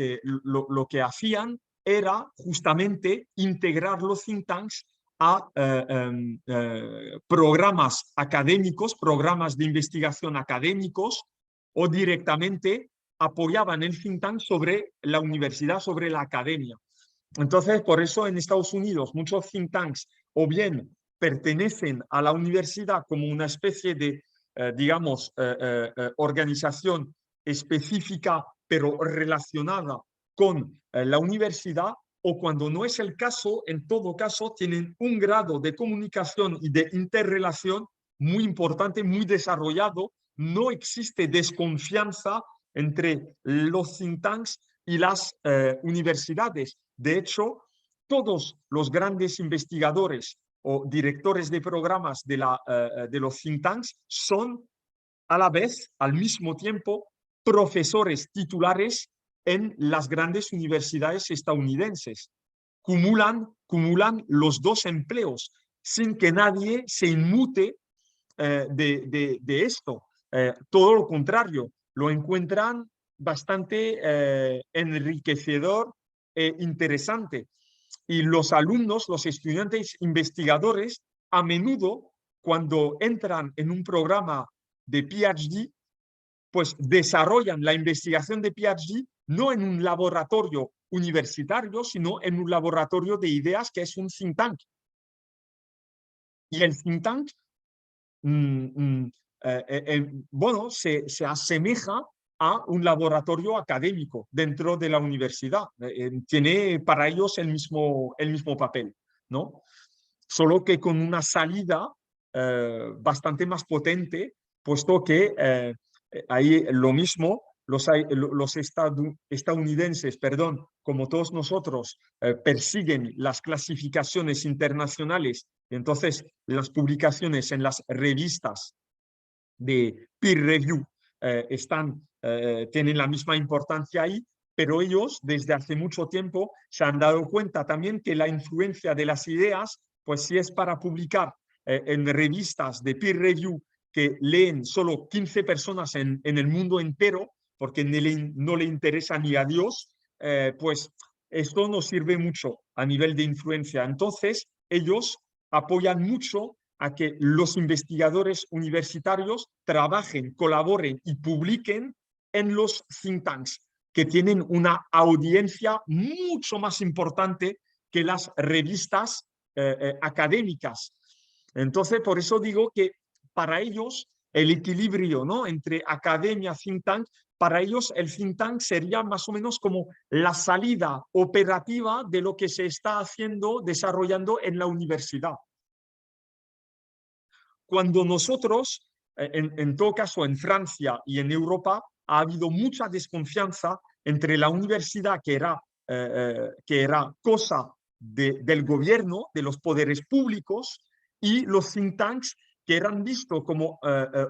que hacían era justamente integrar los think tanks a programas académicos, programas de investigación académicos, o directamente apoyaban el think tank sobre la universidad, sobre la academia. Entonces, por eso en Estados Unidos muchos think tanks o bien pertenecen a la universidad como una especie de, digamos, organización específica, pero relacionada con la universidad, o cuando no es el caso, en todo caso, tienen un grado de comunicación y de interrelación muy importante, muy desarrollado. No existe desconfianza entre los think tanks y las universidades. De hecho, todos los grandes investigadores o directores de programas de los think tanks son a la vez, al mismo tiempo, profesores titulares en las grandes universidades estadounidenses. Cumulan los dos empleos sin que nadie se inmute de esto. Todo lo contrario, lo encuentran bastante enriquecedor e interesante. Y los alumnos, los estudiantes investigadores, a menudo, cuando entran en un programa de PhD, pues desarrollan la investigación de PhD no en un laboratorio universitario, sino en un laboratorio de ideas que es un think tank. Y el think tank, bueno, se asemeja a un laboratorio académico dentro de la universidad. Tiene para ellos el mismo papel, ¿no? Solo que con una salida bastante más potente, puesto que ahí lo mismo, los estadounidenses, perdón, como todos nosotros, persiguen las clasificaciones internacionales, entonces las publicaciones en las revistas de peer review tienen la misma importancia ahí, pero ellos desde hace mucho tiempo se han dado cuenta también que la influencia de las ideas, pues si es para publicar en revistas de peer review que leen solo 15 personas en el mundo entero, porque no le interesa ni a Dios, pues esto no sirve mucho a nivel de influencia. Entonces, ellos apoyan mucho a que los investigadores universitarios trabajen, colaboren y publiquen en los think tanks, que tienen una audiencia mucho más importante que las revistas académicas. Entonces, por eso digo que para ellos el equilibrio, ¿no?, entre academia, think tank, para ellos el think tank sería más o menos como la salida operativa de lo que se está haciendo, desarrollando en la universidad. Cuando nosotros, en todo caso en Francia y en Europa, ha habido mucha desconfianza entre la universidad, que era cosa del gobierno, de los poderes públicos, y los think tanks, que eran vistos como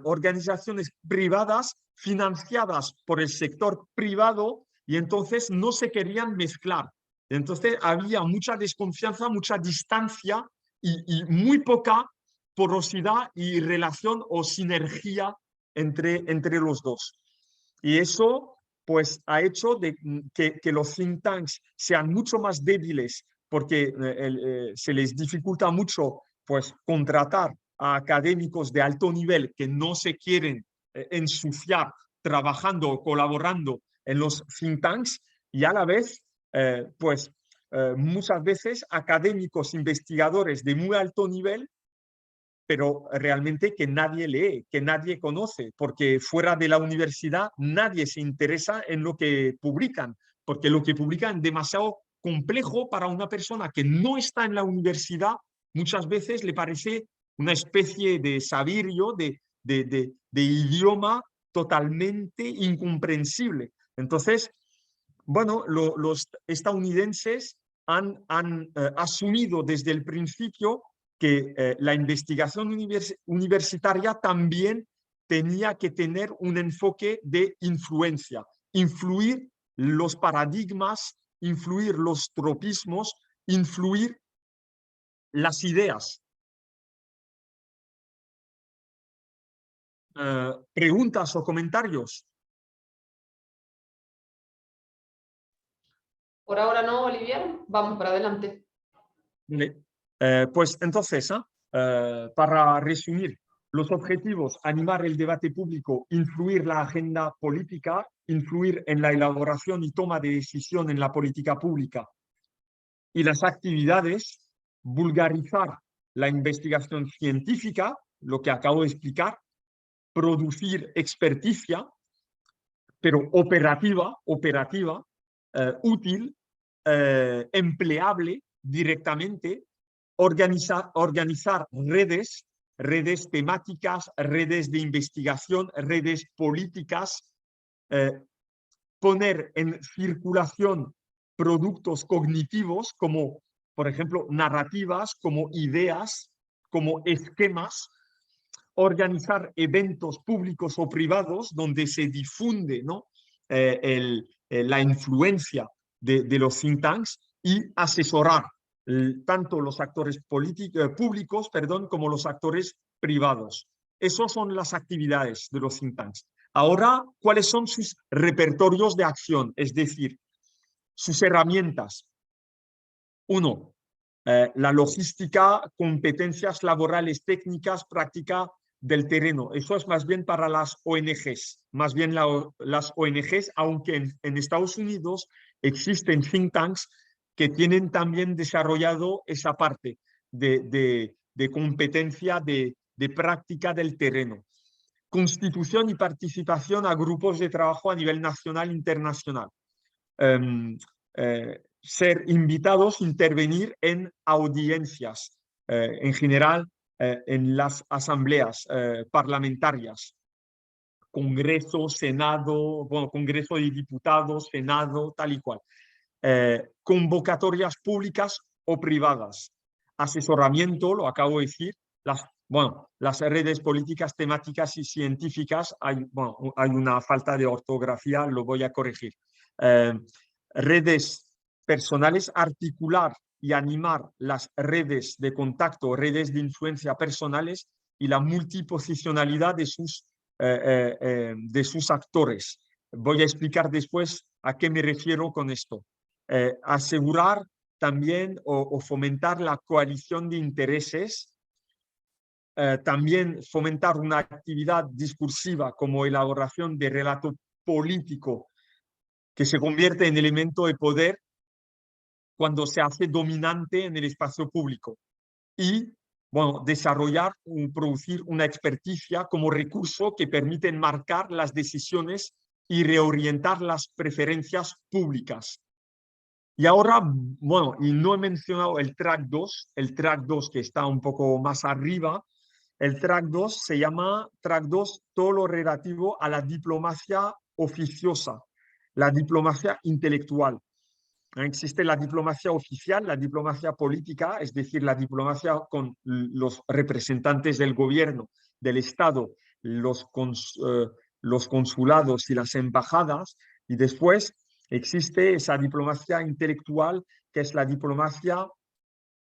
organizaciones privadas financiadas por el sector privado, y entonces no se querían mezclar. Entonces había mucha desconfianza, mucha distancia y muy poca porosidad y relación o sinergia entre los dos. Y eso pues ha hecho que los think tanks sean mucho más débiles, porque se les dificulta mucho pues contratar a académicos de alto nivel que no se quieren ensuciar trabajando o colaborando en los think tanks, y a la vez pues muchas veces académicos investigadores de muy alto nivel, pero realmente que nadie lee, que nadie conoce, porque fuera de la universidad nadie se interesa en lo que publican, porque lo que publican es demasiado complejo para una persona que no está en la universidad. Muchas veces le parece una especie de sabirio, de idioma totalmente incomprensible. Entonces, bueno, los estadounidenses han asumido desde el principio que la investigación universitaria también tenía que tener un enfoque de influencia, influir los paradigmas, influir los tropismos, influir las ideas. ¿Preguntas o comentarios?
Por ahora no, Olivier, vamos para adelante.
Pues entonces, para resumir, los objetivos: animar el debate público, influir la agenda política, influir en la elaboración y toma de decisión en la política pública. Y las actividades: vulgarizar la investigación científica, lo que acabo de explicar, producir experticia, pero operativa, útil, empleable directamente, organizar redes temáticas, redes de investigación, redes políticas, poner en circulación productos cognitivos como, por ejemplo, narrativas, como ideas, como esquemas, organizar eventos públicos o privados donde se difunde, ¿no?, la influencia de los think tanks, y asesorar tanto los actores públicos, como los actores privados. Esas son las actividades de los think tanks. Ahora, ¿cuáles son sus repertorios de acción? Es decir, sus herramientas. 1. La logística, competencias laborales, técnicas, práctica del terreno. Eso es más bien para las ONGs, más bien las ONGs, aunque en Estados Unidos existen think tanks que tienen también desarrollado esa parte de competencia, de práctica del terreno. Constitución y participación a grupos de trabajo a nivel nacional e internacional. Ser invitados, intervenir en audiencias, en general en las asambleas parlamentarias, Congreso, Senado, bueno, Congreso de Diputados, Senado, tal y cual. Convocatorias públicas o privadas. Asesoramiento, lo acabo de decir, las redes políticas, temáticas y científicas, hay una falta de ortografía, lo voy a corregir. Redes personales, articular y animar las redes de contacto, redes de influencia personales y la multiposicionalidad de sus actores. Voy a explicar después a qué me refiero con esto. Asegurar también o fomentar la coalición de intereses, también fomentar una actividad discursiva como elaboración de relato político que se convierte en elemento de poder cuando se hace dominante en el espacio público, y desarrollar producir una experticia como recurso que permite marcar las decisiones y reorientar las preferencias públicas. Y ahora, y no he mencionado el track 2, que está un poco más arriba. El track 2 se llama track 2, todo lo relativo a la diplomacia oficiosa, la diplomacia intelectual. Existe la diplomacia oficial, la diplomacia política, es decir, la diplomacia con los representantes del gobierno, del Estado, los consulados y las embajadas, y después existe esa diplomacia intelectual, que es la diplomacia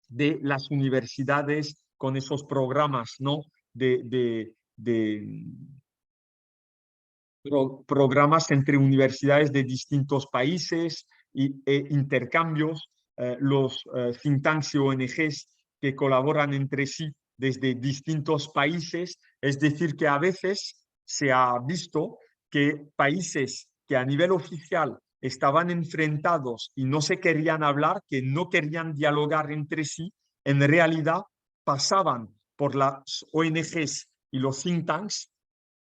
de las universidades con esos programas, ¿no? Programas entre universidades de distintos países e intercambios, los think tanks y ONGs que colaboran entre sí desde distintos países. Es decir, que a veces se ha visto que países que a nivel oficial estaban enfrentados y no se querían hablar, que no querían dialogar entre sí, en realidad pasaban por las ONGs y los think tanks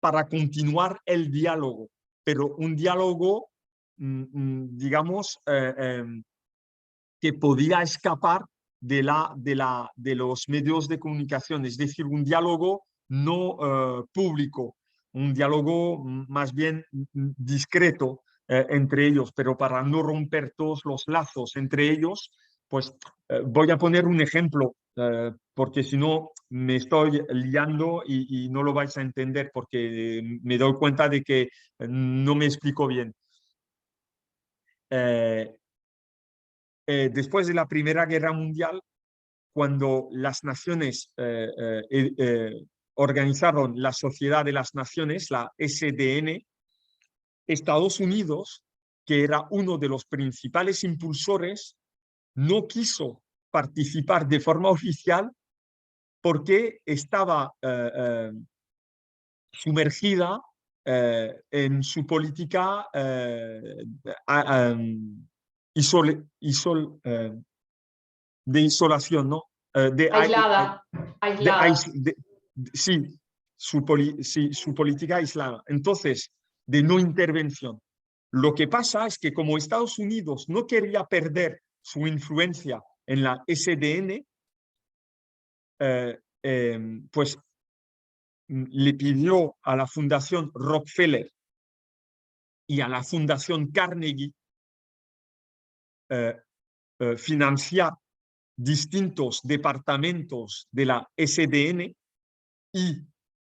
para continuar el diálogo, pero un diálogo, digamos, que podía escapar de los medios de comunicación, es decir, un diálogo no público, un diálogo más bien discreto entre ellos, pero para no romper todos los lazos entre ellos, pues voy a poner un ejemplo, porque si no me estoy liando y no lo vais a entender, porque me doy cuenta de que no me explico bien. Después de la Primera Guerra Mundial, cuando las naciones organizaron la Sociedad de las Naciones, la SDN, Estados Unidos, que era uno de los principales impulsores, no quiso participar de forma oficial porque estaba sumergida en su política de isolación, ¿no?
Aislada.
Sí, su política aislada. Entonces, de no intervención. Lo que pasa es que como Estados Unidos no quería perder su influencia en la SDN, pues le pidió a la Fundación Rockefeller y a la Fundación Carnegie financiar distintos departamentos de la SDN, y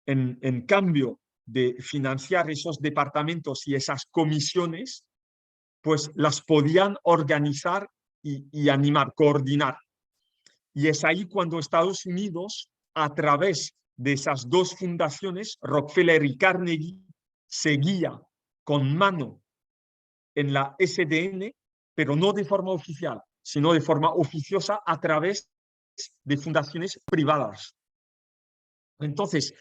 en cambio de financiar esos departamentos y esas comisiones, pues las podían organizar y animar, coordinar. Y es ahí cuando Estados Unidos, a través de esas dos fundaciones, Rockefeller y Carnegie, seguía con mano en la SDN, pero no de forma oficial, sino de forma oficiosa a través de fundaciones privadas. Entonces,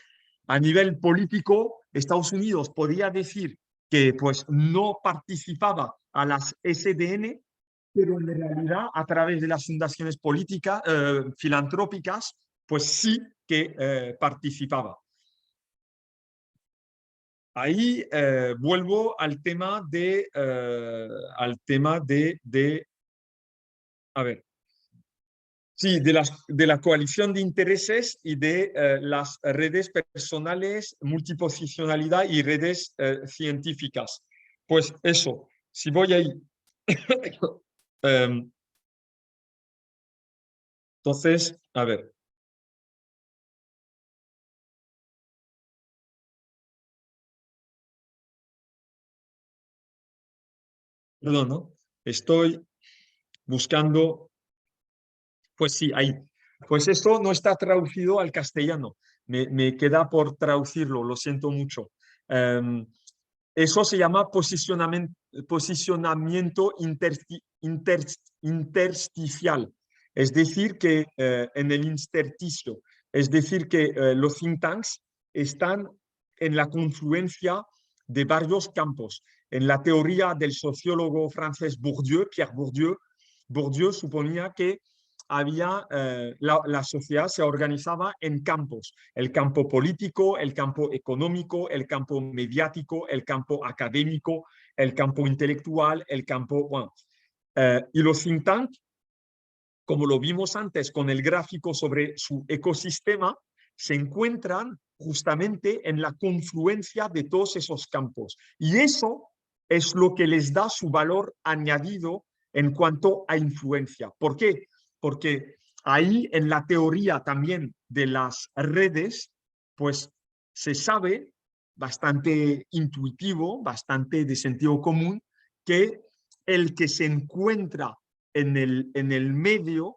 a nivel político, Estados Unidos podía decir que pues, no participaba a las SDN, pero en realidad, a través de las fundaciones políticas, filantrópicas, pues sí que participaba. Ahí vuelvo al tema a ver, Sí, de la coalición de intereses y de las redes personales, multiposicionalidad y redes científicas. Pues eso, si voy ahí. Entonces, a ver. Perdón, ¿no? Estoy buscando. Pues sí, ahí. Pues esto no está traducido al castellano. Me queda por traducirlo, lo siento mucho. Eso se llama posicionamiento intersticial. Es decir, que en el intersticio, es decir, que los think tanks están en la confluencia de varios campos. En la teoría del sociólogo francés Bourdieu, Pierre Bourdieu, Bourdieu suponía que había, la sociedad se organizaba en campos, el campo político, el campo económico, el campo mediático, el campo académico, el campo intelectual, el campo, bueno, y los think tank, como lo vimos antes con el gráfico sobre su ecosistema, se encuentran justamente en la confluencia de todos esos campos. Y eso es lo que les da su valor añadido en cuanto a influencia. ¿Por qué? Porque ahí en la teoría también de las redes, pues se sabe, bastante intuitivo, bastante de sentido común, que el que se encuentra en el medio,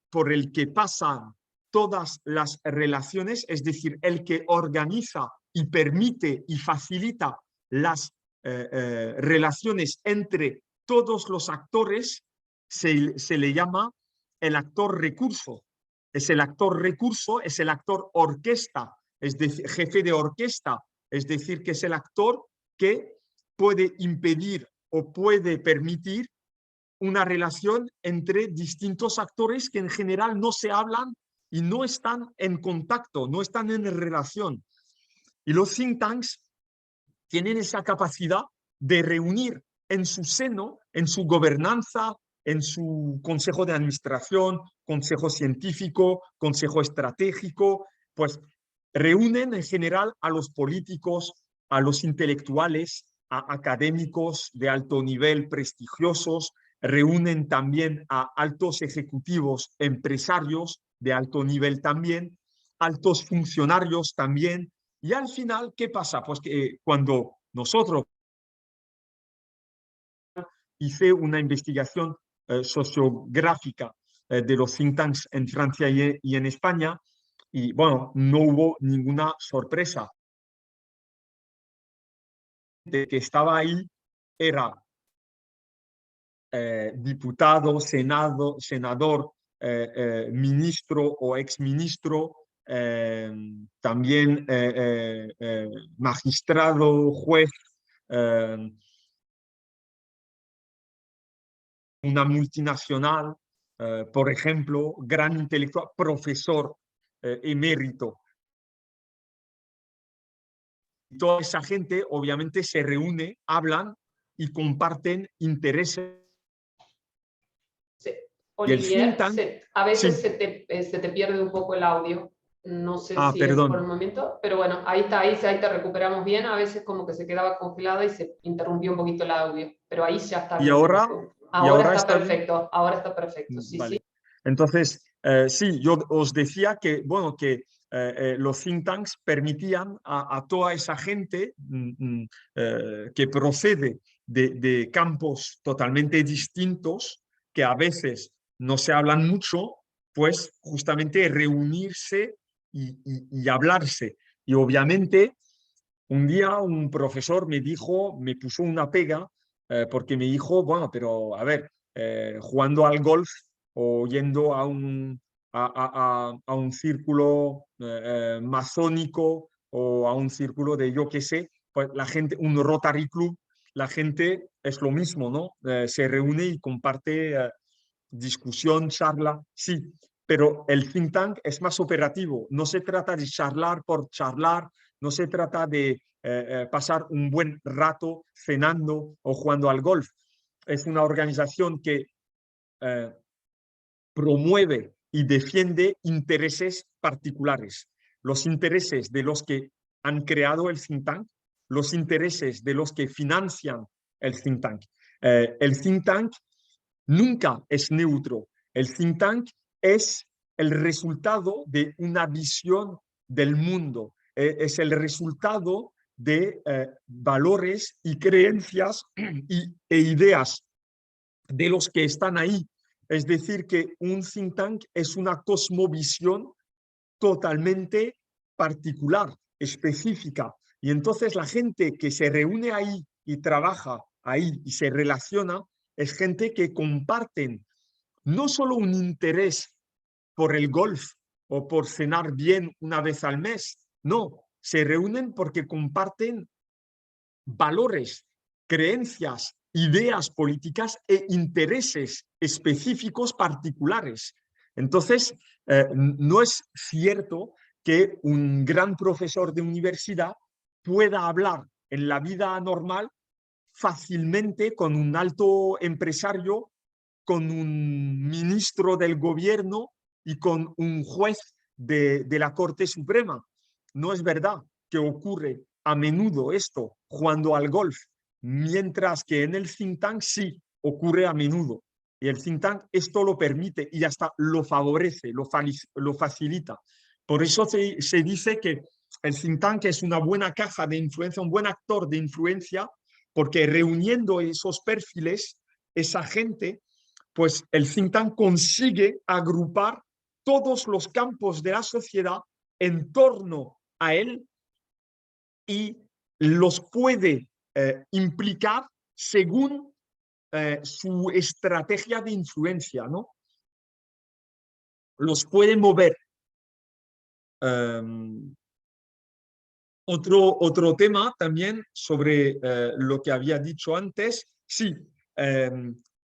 por el que pasan todas las relaciones, es decir, el que organiza y permite y facilita las relaciones entre todos los actores, se le llama el actor recurso. Es el actor recurso, es el actor orquesta, es decir, jefe de orquesta, es decir, que es el actor que puede impedir o puede permitir una relación entre distintos actores que en general no se hablan y no están en contacto, no están en relación. Y los think tanks tienen esa capacidad de reunir en su seno, en su gobernanza, en su consejo de administración, consejo científico, consejo estratégico, pues reúnen en general a los políticos, a los intelectuales, a académicos de alto nivel prestigiosos, reúnen también a altos ejecutivos empresarios de alto nivel también, altos funcionarios también. Y al final, ¿qué pasa? Pues que cuando nosotros hice una investigación sociográfica de los think tanks en Francia y en España, y bueno, no hubo ninguna sorpresa. De que estaba ahí era diputado, senador, ministro o exministro, también magistrado, juez, una multinacional, por ejemplo, gran intelectual, profesor emérito. Toda esa gente obviamente se reúne, hablan y comparten intereses.
Sí.
Y el think
Olivier,
tank,
a veces
sí.
se te pierde un poco el audio. No sé
Ah,
si es por el
perdón.
momento, pero bueno, ahí está, ahí te recuperamos bien. A veces como que se quedaba congelado y se interrumpió un poquito el audio, pero ahí ya está
Y
bien.
ahora,
Ahora está
está bien.
perfecto, ahora está perfecto, sí, sí.
Vale. Entonces, sí, yo os decía que, bueno, que los think tanks permitían a toda esa gente que procede de campos totalmente distintos, que a veces no se hablan mucho, pues justamente reunirse y hablarse. Y obviamente, un día un profesor me dijo, me puso una pega, porque me dijo, bueno, pero a ver, jugando al golf o yendo a un círculo masónico o a un círculo de yo qué sé, pues la gente, un Rotary Club, la gente es lo mismo, ¿no? Se reúne y comparte discusión, charla, sí, pero el think tank es más operativo, no se trata de charlar por charlar, no se trata de pasar un buen rato cenando o jugando al golf. Es una organización que promueve y defiende intereses particulares, los intereses de los que han creado el think tank, los intereses de los que financian el think tank. El think tank nunca es neutro. El think tank es el resultado de una visión del mundo, es el resultado de valores y creencias e ideas de los que están ahí. Es decir, que un think tank es una cosmovisión totalmente particular, específica. Y entonces la gente que se reúne ahí y trabaja ahí y se relaciona es gente que comparten no solo un interés por el golf o por cenar bien una vez al mes, no, se reúnen porque comparten valores, creencias, ideas políticas e intereses específicos particulares. Entonces, no es cierto que un gran profesor de universidad pueda hablar en la vida normal fácilmente con un alto empresario, con un ministro del gobierno y con un juez de la Corte Suprema. No es verdad que ocurre a menudo esto jugando al golf, mientras que en el think tank sí ocurre a menudo. Y el think tank esto lo permite y hasta lo favorece, lo facilita. Por eso se dice que el think tank es una buena caja de influencia, un buen actor de influencia, porque reuniendo esos perfiles, esa gente, pues el think tank consigue agrupar todos los campos de la sociedad en torno a él y los puede implicar según su estrategia de influencia, ¿no? Los puede mover. Otro tema también sobre lo que había dicho antes, sí,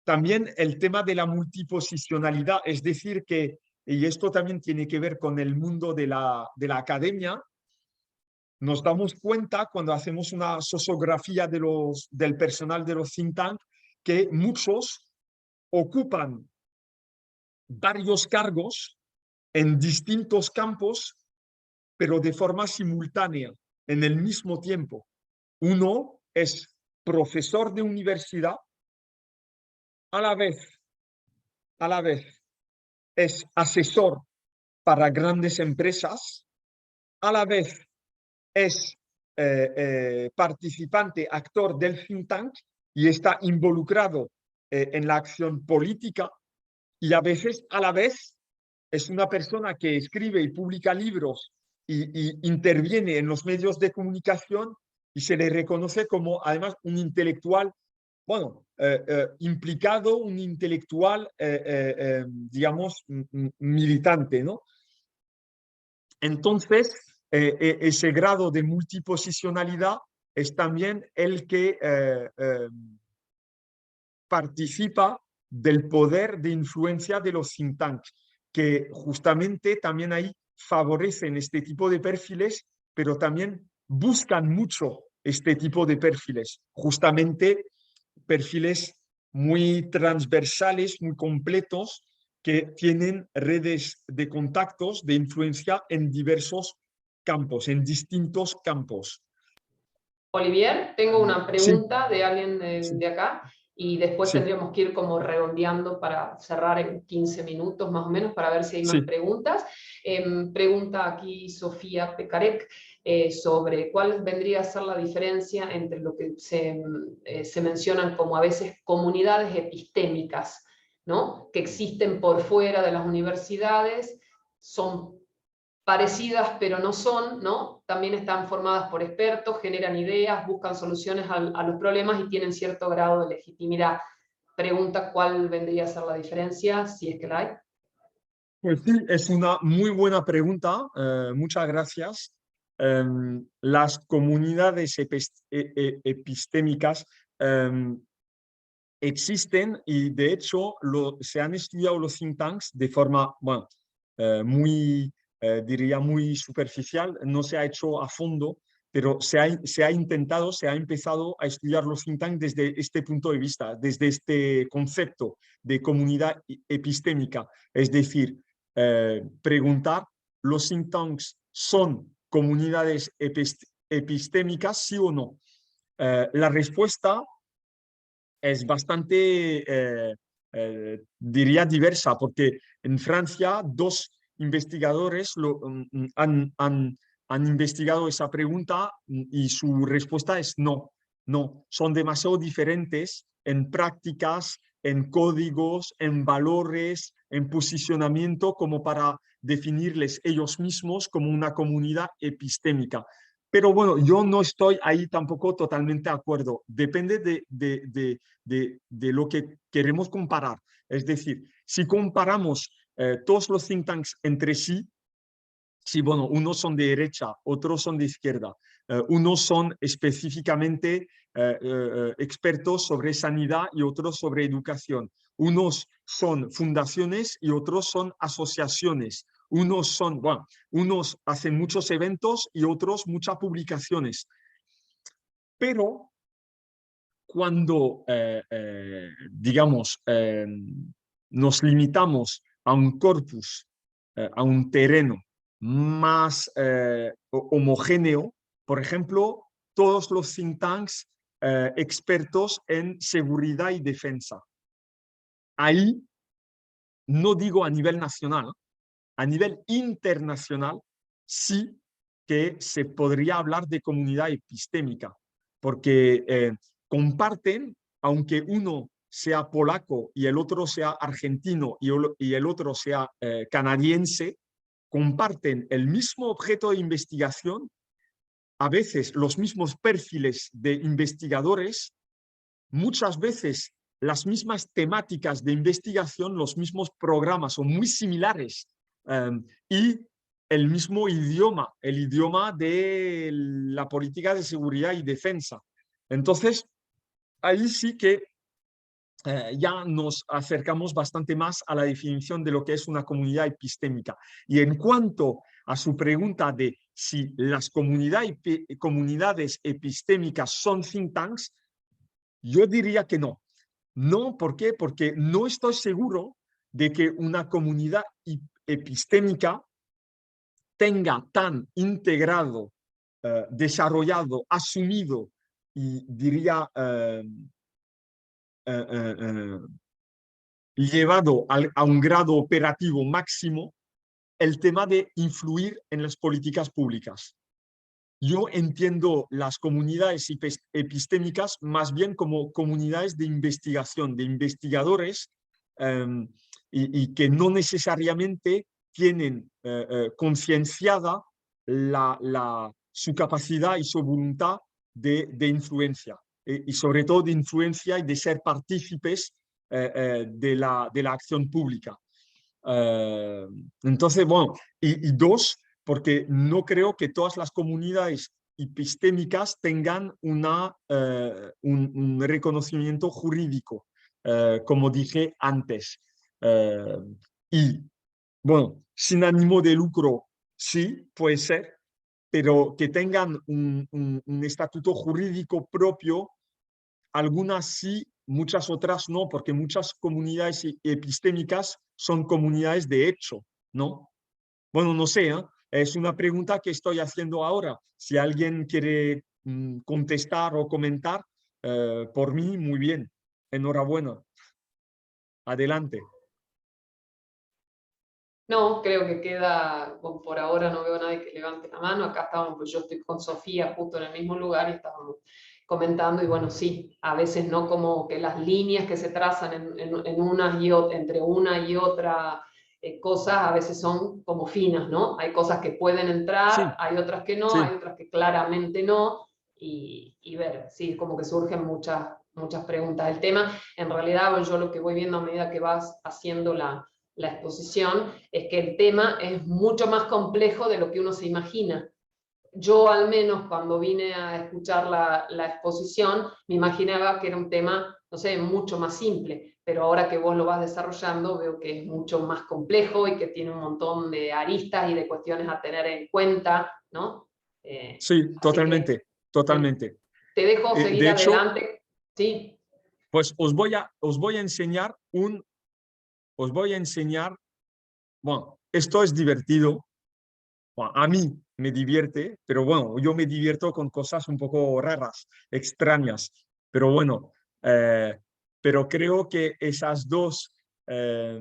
también el tema de la multiposicionalidad, es decir que, y esto también tiene que ver con el mundo de la academia, nos damos cuenta cuando hacemos una sociografía del personal de los think tank que muchos ocupan varios cargos en distintos campos, pero de forma simultánea, en el mismo tiempo. Uno es profesor de universidad, a la vez es asesor para grandes empresas, a la vez es participante, actor del think tank y está involucrado en la acción política, y a veces a la vez es una persona que escribe y publica libros y interviene en los medios de comunicación y se le reconoce como además un intelectual, bueno, implicado, un intelectual, digamos, militante, ¿no? Entonces, ese grado de multiposicionalidad es también el que participa del poder de influencia de los think tanks, que justamente también ahí favorecen este tipo de perfiles, pero también buscan mucho este tipo de perfiles, justamente perfiles muy transversales, muy completos, que tienen redes de contactos, de influencia en diversos campos, en distintos campos.
Olivier, tengo una
Sí,
pregunta de alguien de acá y después
sí,
tendríamos que ir como redondeando para cerrar en 15 minutos más o menos para ver si hay más
sí.
preguntas. Pregunta aquí Sofía Pekarek sobre cuál vendría a ser la diferencia entre lo que se mencionan como a veces comunidades epistémicas, ¿no? Que existen por fuera de las universidades, son parecidas pero no son, ¿no? También están formadas por expertos, generan ideas, buscan soluciones a los problemas y tienen cierto grado de legitimidad. Pregunta cuál vendría a ser la diferencia, si es que la hay.
Pues sí, es una muy buena pregunta. Muchas gracias. Las comunidades epistémicas existen y de hecho se han estudiado los think tanks de forma, bueno, muy, diría muy superficial, no se ha hecho a fondo pero se ha empezado a estudiar los think tanks desde este punto de vista, desde este concepto de comunidad epistémica. Es decir, preguntar, ¿los think tanks son comunidades epistémicas, sí o no? La respuesta es bastante, diría, diversa, porque en Francia 2 investigadores han investigado esa pregunta y su respuesta es no, no, son demasiado diferentes en prácticas, en códigos, en valores, en posicionamiento, como para definirles ellos mismos como una comunidad epistémica. Pero bueno, yo no estoy ahí tampoco totalmente de acuerdo. Depende de lo que queremos comparar. Es decir, si comparamos todos los think tanks entre sí, sí, bueno, unos son de derecha, otros son de izquierda, unos son específicamente expertos sobre sanidad y otros sobre educación, unos son fundaciones y otros son asociaciones, unos hacen muchos eventos y otros muchas publicaciones, pero cuando, digamos, nos limitamos a un corpus, a un terreno más homogéneo, por ejemplo, todos los think tanks expertos en seguridad y defensa. Ahí, no digo a nivel nacional, a nivel internacional, sí que se podría hablar de comunidad epistémica, porque comparten, aunque uno sea polaco y el otro sea argentino y el otro sea canadiense, comparten el mismo objeto de investigación, a veces los mismos perfiles de investigadores, muchas veces las mismas temáticas de investigación, los mismos programas son muy similares y el mismo idioma, el idioma de la política de seguridad y defensa. Entonces, ahí sí que ya nos acercamos bastante más a la definición de lo que es una comunidad epistémica. Y en cuanto a su pregunta de si las comunidades epistémicas son think tanks, yo diría que no. No, ¿por qué? Porque no estoy seguro de que una comunidad epistémica tenga tan integrado, desarrollado, asumido y diría llevado a un grado operativo máximo el tema de influir en las políticas públicas. Yo entiendo las comunidades epistémicas más bien como comunidades de investigación, de investigadores y que no necesariamente tienen concienciada su capacidad y su voluntad de influencia y sobre todo de influencia y de ser partícipes de la acción pública. Entonces, bueno, y dos, porque no creo que todas las comunidades epistémicas tengan un reconocimiento jurídico, como dije antes. Y, bueno, sin ánimo de lucro, sí, puede ser, pero que tengan un estatuto jurídico propio, algunas sí, muchas otras no, porque muchas comunidades epistémicas son comunidades de hecho, ¿no? Bueno, no sé, ¿eh? Es una pregunta que estoy haciendo ahora. Si alguien quiere contestar o comentar, por mí, muy bien. Enhorabuena. Adelante.
No, creo que queda, por ahora no veo a nadie que levante la mano. Acá estábamos, pues yo estoy con Sofía justo en el mismo lugar y estábamos comentando, y bueno, sí, a veces no, como que las líneas que se trazan entre una y otra cosa, a veces son como finas, ¿no? Hay cosas que pueden entrar,
Sí,
hay otras que no,
sí.
hay otras que claramente no, y ver, sí, como que surgen muchas preguntas. El tema, en realidad, yo lo que voy viendo a medida que vas haciendo la exposición, es que el tema es mucho más complejo de lo que uno se imagina. Yo al menos cuando vine a escuchar la exposición, me imaginaba que era un tema, no sé, mucho más simple, pero ahora que vos lo vas desarrollando, veo que es mucho más complejo y que tiene un montón de aristas y de cuestiones a tener en cuenta, ¿no?
Sí,
Así que
totalmente, totalmente.
te dejo seguir
De hecho,
adelante. Sí,
pues os voy a enseñar bueno, esto es divertido, bueno, a mí me divierte, pero bueno, yo me divierto con cosas un poco raras, extrañas, pero bueno, pero creo que esas dos eh,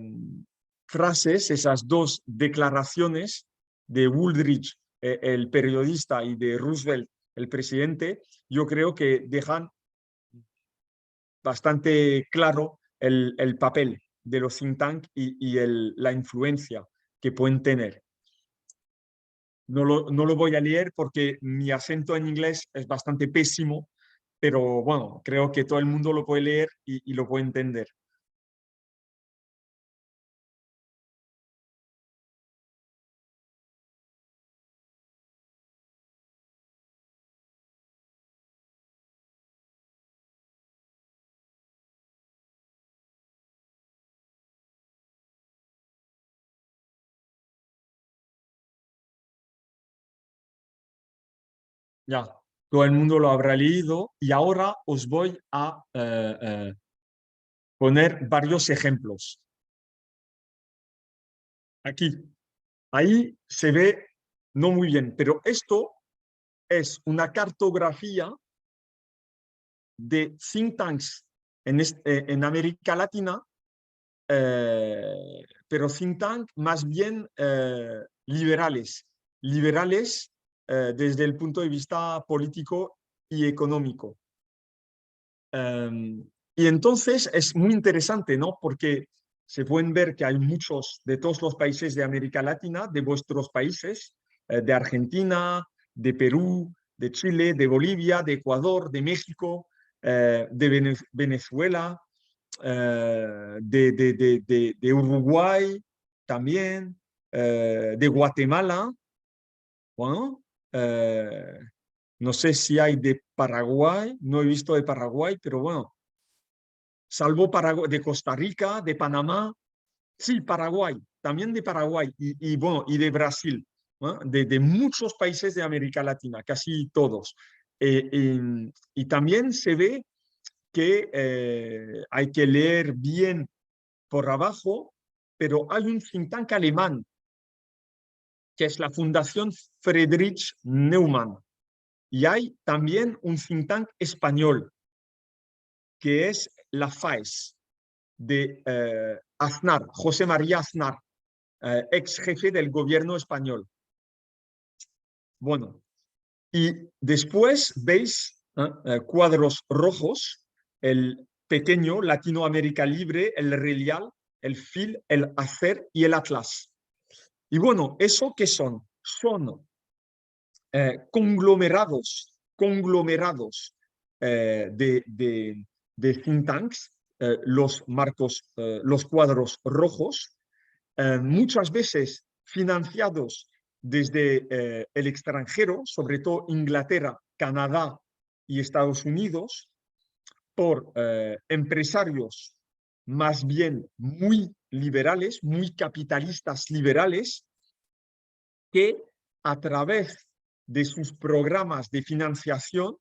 frases, esas dos declaraciones de Woolridge, el periodista, y de Roosevelt, el presidente, yo creo que dejan bastante claro el papel de los think tank y la influencia que pueden tener. No lo voy a leer porque mi acento en inglés es bastante pésimo, pero bueno, creo que todo el mundo lo puede leer y lo puede entender. Ya, todo el mundo lo habrá leído y ahora os voy a poner varios ejemplos. Aquí, ahí se ve no muy bien, pero esto es una cartografía de think tanks en América Latina, pero think tank más bien liberales desde el punto de vista político y económico. Y entonces es muy interesante, ¿no? Porque se pueden ver que hay muchos de todos los países de América Latina, de vuestros países, de Argentina, de Perú, de Chile, de Bolivia, de Ecuador, de México, de Venezuela, de Uruguay también, de Guatemala, bueno, no sé si hay de Paraguay, no he visto de Paraguay, pero bueno, salvo Paraguay, de Costa Rica, de Panamá, sí, Paraguay, también de Paraguay bueno, y de Brasil, ¿no? De muchos países de América Latina, casi todos. Y también se ve que hay que leer bien por abajo, pero hay un think tank alemán, que es la Fundación Friedrich Neumann, y hay también un think tank español, que es la FAES, de Aznar, José María Aznar, ex jefe del gobierno español. Bueno, y después veis cuadros rojos, el pequeño Latinoamérica Libre, el Relial, el FIL, el ACER y el Atlas. Y bueno, ¿eso qué son? Son conglomerados de think tanks, los cuadros rojos, muchas veces financiados desde el extranjero, sobre todo Inglaterra, Canadá y Estados Unidos, por empresarios más bien muy liberales, muy capitalistas liberales, que a través de sus programas de financiación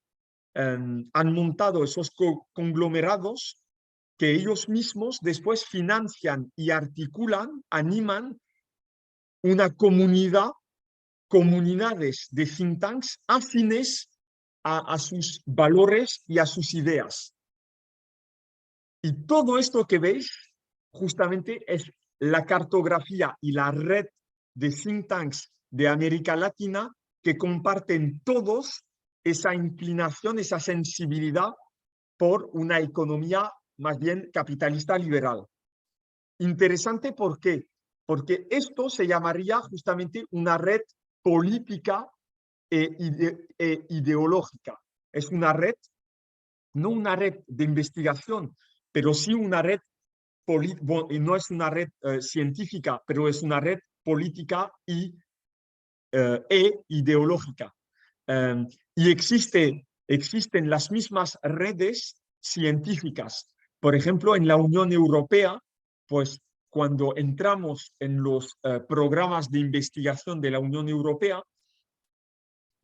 han montado esos conglomerados que ellos mismos después financian y articulan, animan una comunidades de think tanks afines a sus valores y a sus ideas. Y todo esto que veis justamente es la cartografía y la red de think tanks de América Latina, que comparten todos esa inclinación, esa sensibilidad por una economía más bien capitalista liberal. Interesante, ¿por qué? Porque esto se llamaría justamente una red política e ideológica. Es una red, no una red de investigación, pero sí una red, no es una red científica, pero es una red política e ideológica. Y existen las mismas redes científicas. Por ejemplo, en la Unión Europea, pues cuando entramos en los programas de investigación de la Unión Europea,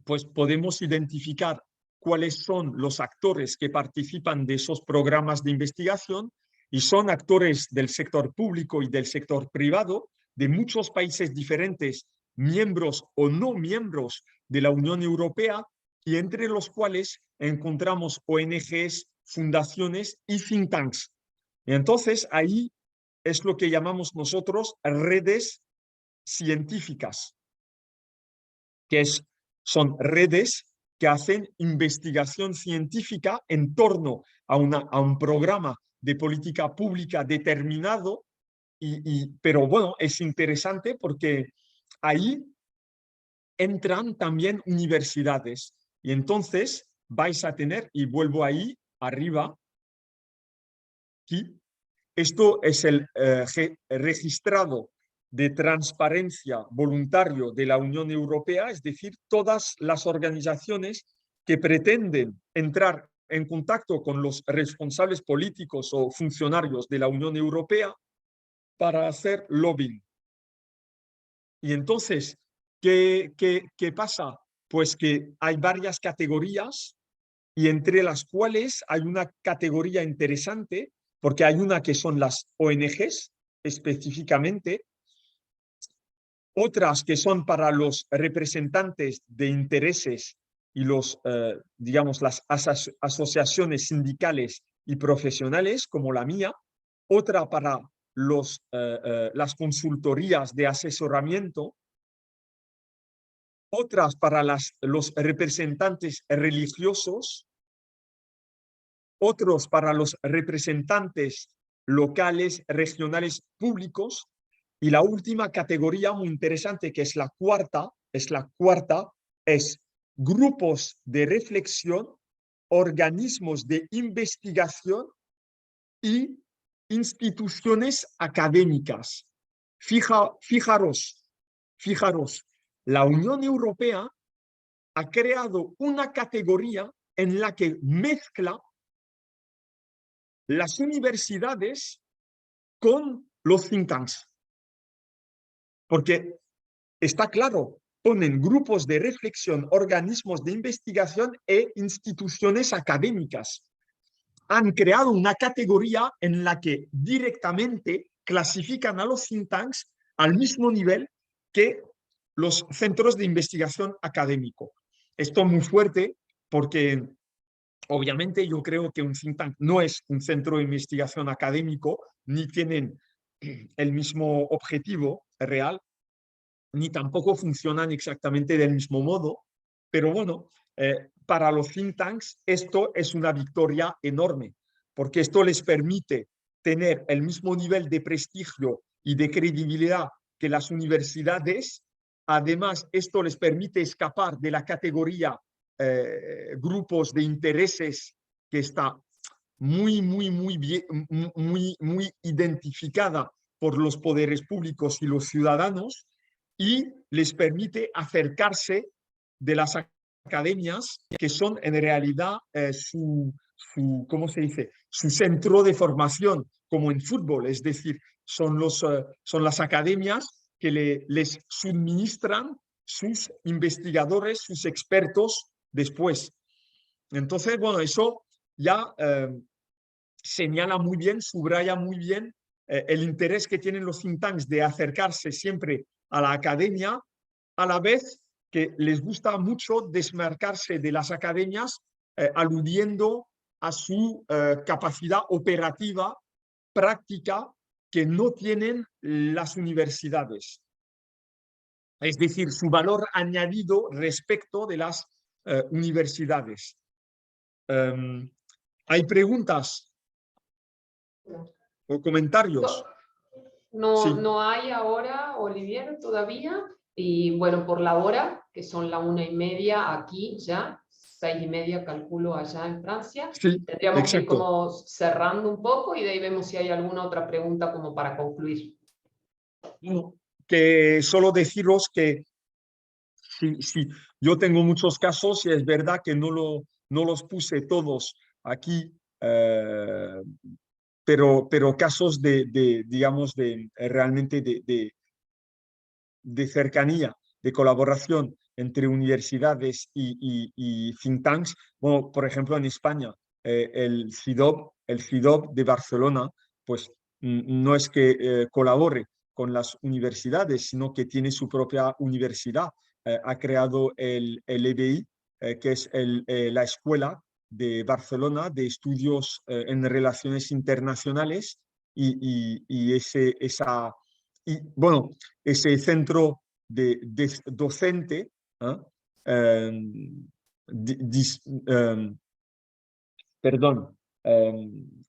pues podemos identificar cuáles son los actores que participan de esos programas de investigación, y son actores del sector público y del sector privado, de muchos países diferentes, miembros o no miembros de la Unión Europea, y entre los cuales encontramos ONGs, fundaciones y think tanks. Y entonces ahí es lo que llamamos nosotros redes científicas, que son redes que hacen investigación científica en torno a un programa de política pública determinado, pero bueno, es interesante porque ahí entran también universidades, y entonces vais a tener, y vuelvo ahí arriba, aquí, esto es el registrado de transparencia voluntario de la Unión Europea, es decir, todas las organizaciones que pretenden entrar en contacto con los responsables políticos o funcionarios de la Unión Europea para hacer lobbying. Y entonces, ¿qué pasa? Pues que hay varias categorías, y entre las cuales hay una categoría interesante, porque hay una que son las ONGs específicamente, otras que son para los representantes de intereses y digamos, las asociaciones sindicales y profesionales, como la mía, otra para las consultorías de asesoramiento, otras para los representantes religiosos, otros para los representantes locales, regionales, públicos, y la última categoría muy interesante, que es la cuarta, es grupos de reflexión, organismos de investigación y instituciones académicas. Fijaros, la Unión Europea ha creado una categoría en la que mezcla las universidades con los think tanks. Porque está claro, ponen grupos de reflexión, organismos de investigación e instituciones académicas. Han creado una categoría en la que directamente clasifican a los think tanks al mismo nivel que los centros de investigación académico. Esto es muy fuerte porque obviamente yo creo que un think tank no es un centro de investigación académico, ni tienen el mismo objetivo real, ni tampoco funcionan exactamente del mismo modo, pero bueno, para los think tanks esto es una victoria enorme, porque esto les permite tener el mismo nivel de prestigio y de credibilidad que las universidades. Además, esto les permite escapar de la categoría grupos de intereses, que está muy bien, muy identificada por los poderes públicos y los ciudadanos, y les permite acercarse de las academias, que son en realidad ¿cómo se dice? Su centro de formación, como en fútbol, es decir, son las academias que les suministran sus investigadores, sus expertos después. Entonces, bueno, eso ya señala muy bien, subraya muy bien el interés que tienen los think tanks de acercarse siempre a la academia, a la vez que les gusta mucho desmarcarse de las academias, aludiendo a su capacidad operativa, práctica, que no tienen las universidades. Es decir, su valor añadido respecto de las universidades. ¿Hay preguntas o comentarios?
No,
Sí.
no hay ahora, Olivier, todavía. Y bueno, por la hora, que son la 1:30 aquí ya, 6:30 calculo allá en Francia,
Sí,
tendríamos que ir
exacto.
como cerrando un poco, y de ahí vemos si hay alguna otra pregunta como para concluir.
Que solo deciros que sí, yo tengo muchos casos, y es verdad que no los puse todos aquí, pero casos digamos, realmente de cercanía, de colaboración. entre universidades y think tanks. Bueno, por ejemplo, en España, el CIDOB de Barcelona, pues no es que colabore con las universidades, sino que tiene su propia universidad. Ha creado el EBI, que es la escuela de Barcelona de estudios en relaciones internacionales y bueno, ese centro docente, ¿eh? Eh, di- dis- eh, perdón,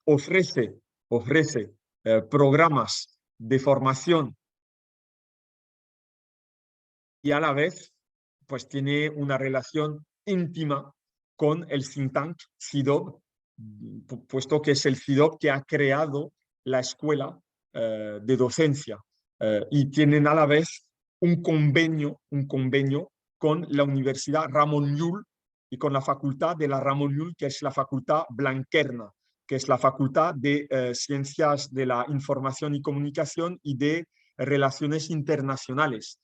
ofrece programas de formación y a la vez pues tiene una relación íntima con el think tank CIDOB, puesto que es el CIDOB que ha creado la escuela de docencia y tienen a la vez un convenio con la Universidad Ramon Llull y con la facultad de la Ramon Llull, que es la facultad Blanquerna, que es la facultad de Ciencias de la Información y Comunicación y de Relaciones Internacionales.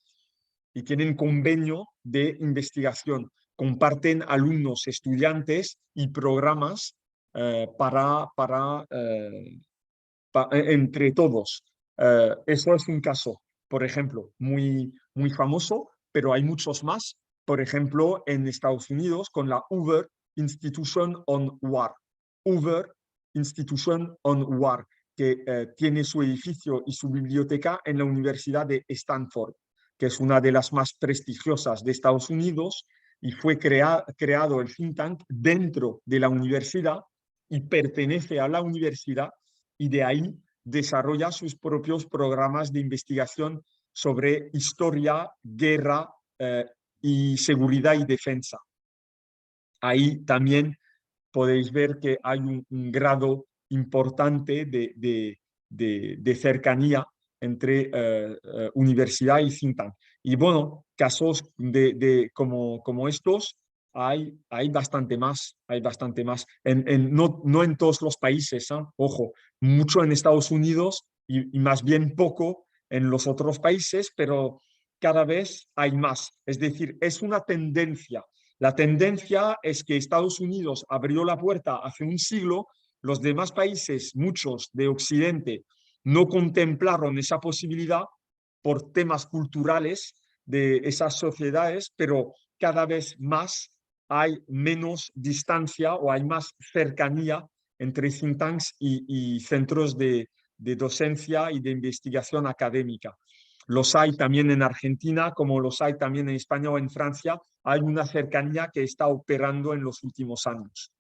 Y tienen convenio de investigación. Comparten alumnos, estudiantes y programas entre todos. Eso es un caso, por ejemplo, muy famoso, pero hay muchos más. Por ejemplo, en Estados Unidos con la Hoover Institution on War. Hoover Institution on War, que tiene su edificio y su biblioteca en la Universidad de Stanford, que es una de las más prestigiosas de Estados Unidos, y fue creado el think tank dentro de la universidad y pertenece a la universidad y de ahí desarrolla sus propios programas de investigación sobre historia, guerra y seguridad y defensa. Ahí también podéis ver que hay un grado importante de cercanía entre universidad y think tank. Y bueno, casos como estos hay bastante más, hay bastante más. No en todos los países, ¿eh? Ojo, mucho en Estados Unidos y más bien poco en los otros países, pero cada vez hay más. Es decir, es una tendencia. La tendencia es que Estados Unidos abrió la puerta hace un siglo, los demás países, muchos de Occidente, no contemplaron esa posibilidad por temas culturales de esas sociedades, pero cada vez más hay menos distancia o hay más cercanía entre think tanks y centros de docencia y de investigación académica. Los hay también en Argentina, como los hay también en España o en Francia. Hay una cercanía que está operando en los últimos años.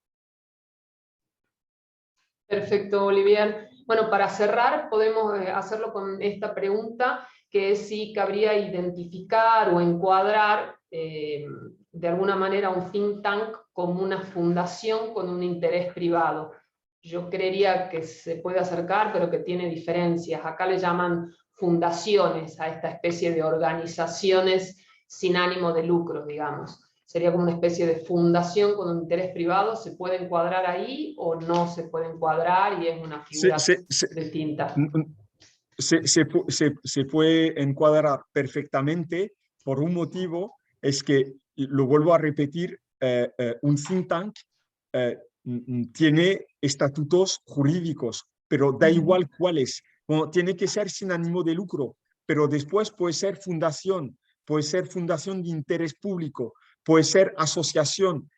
Perfecto, Olivier. Bueno, para cerrar, podemos hacerlo con esta pregunta, que es si cabría identificar o encuadrar de alguna manera un think tank como una fundación con un interés privado. Yo creería que se puede acercar, pero que tiene diferencias. Acá le llaman fundaciones a esta especie de organizaciones sin ánimo de lucro, digamos. Sería como una especie de fundación con un interés privado. ¿Se puede encuadrar ahí o no se puede encuadrar y es una figura distinta?
Se puede encuadrar perfectamente por un motivo, es que, lo vuelvo a repetir, un think tank tiene estatutos jurídicos, pero da igual cuáles. Bueno, tiene que ser sin ánimo de lucro, pero después puede ser fundación de interés público, puede ser asociación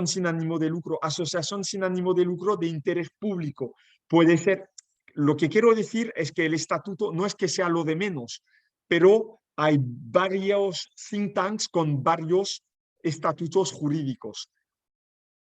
sin ánimo de lucro, asociación sin ánimo de lucro de interés público, puede ser. Lo que quiero decir es que el estatuto no es que sea lo de menos, pero hay varios think tanks con varios estatutos jurídicos.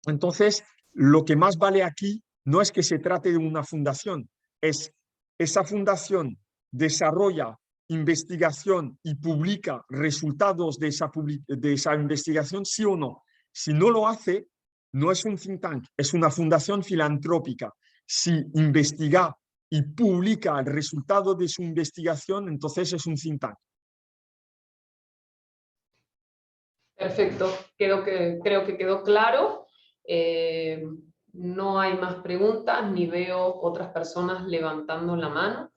Entonces, lo que más vale aquí no es que se trate de una fundación, es esa fundación desarrolla investigación y publica resultados de esa investigación, sí o no. Si no lo hace, no es un think tank, es una fundación filantrópica. Si investiga y publica el resultado de su investigación, entonces es un think tank.
Perfecto, creo que quedó claro. No hay más preguntas, ni veo otras personas levantando la mano.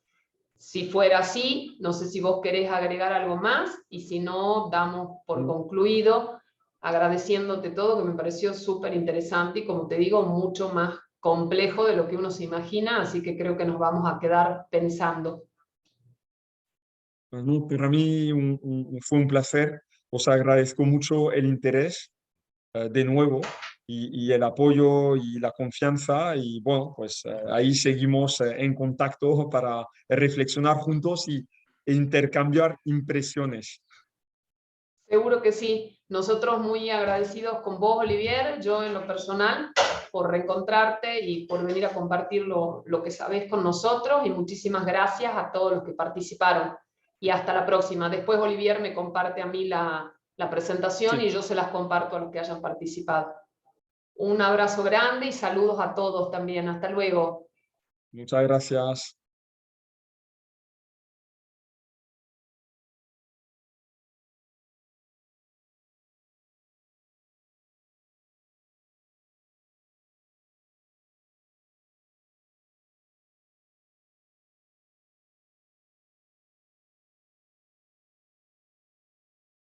Si fuera así, no sé si vos querés agregar algo más, y si no, damos por concluido, agradeciéndote todo, que me pareció súper interesante y, como te digo, mucho más complejo de lo que uno se imagina, así que creo que nos vamos a quedar pensando.
No, para mí fue un placer. Os agradezco mucho el interés de nuevo y el apoyo y la confianza. Y bueno, pues ahí seguimos en contacto para reflexionar juntos e intercambiar impresiones.
Seguro que sí. Nosotros muy agradecidos con vos, Olivier, yo en lo personal, por reencontrarte y por venir a compartir lo que sabés con nosotros, y muchísimas gracias a todos los que participaron. Y hasta la próxima. Después Olivier me comparte a mí la presentación
Sí,
y yo se las comparto a los que hayan participado. Un abrazo grande y saludos a todos también. Hasta luego.
muchas gracias.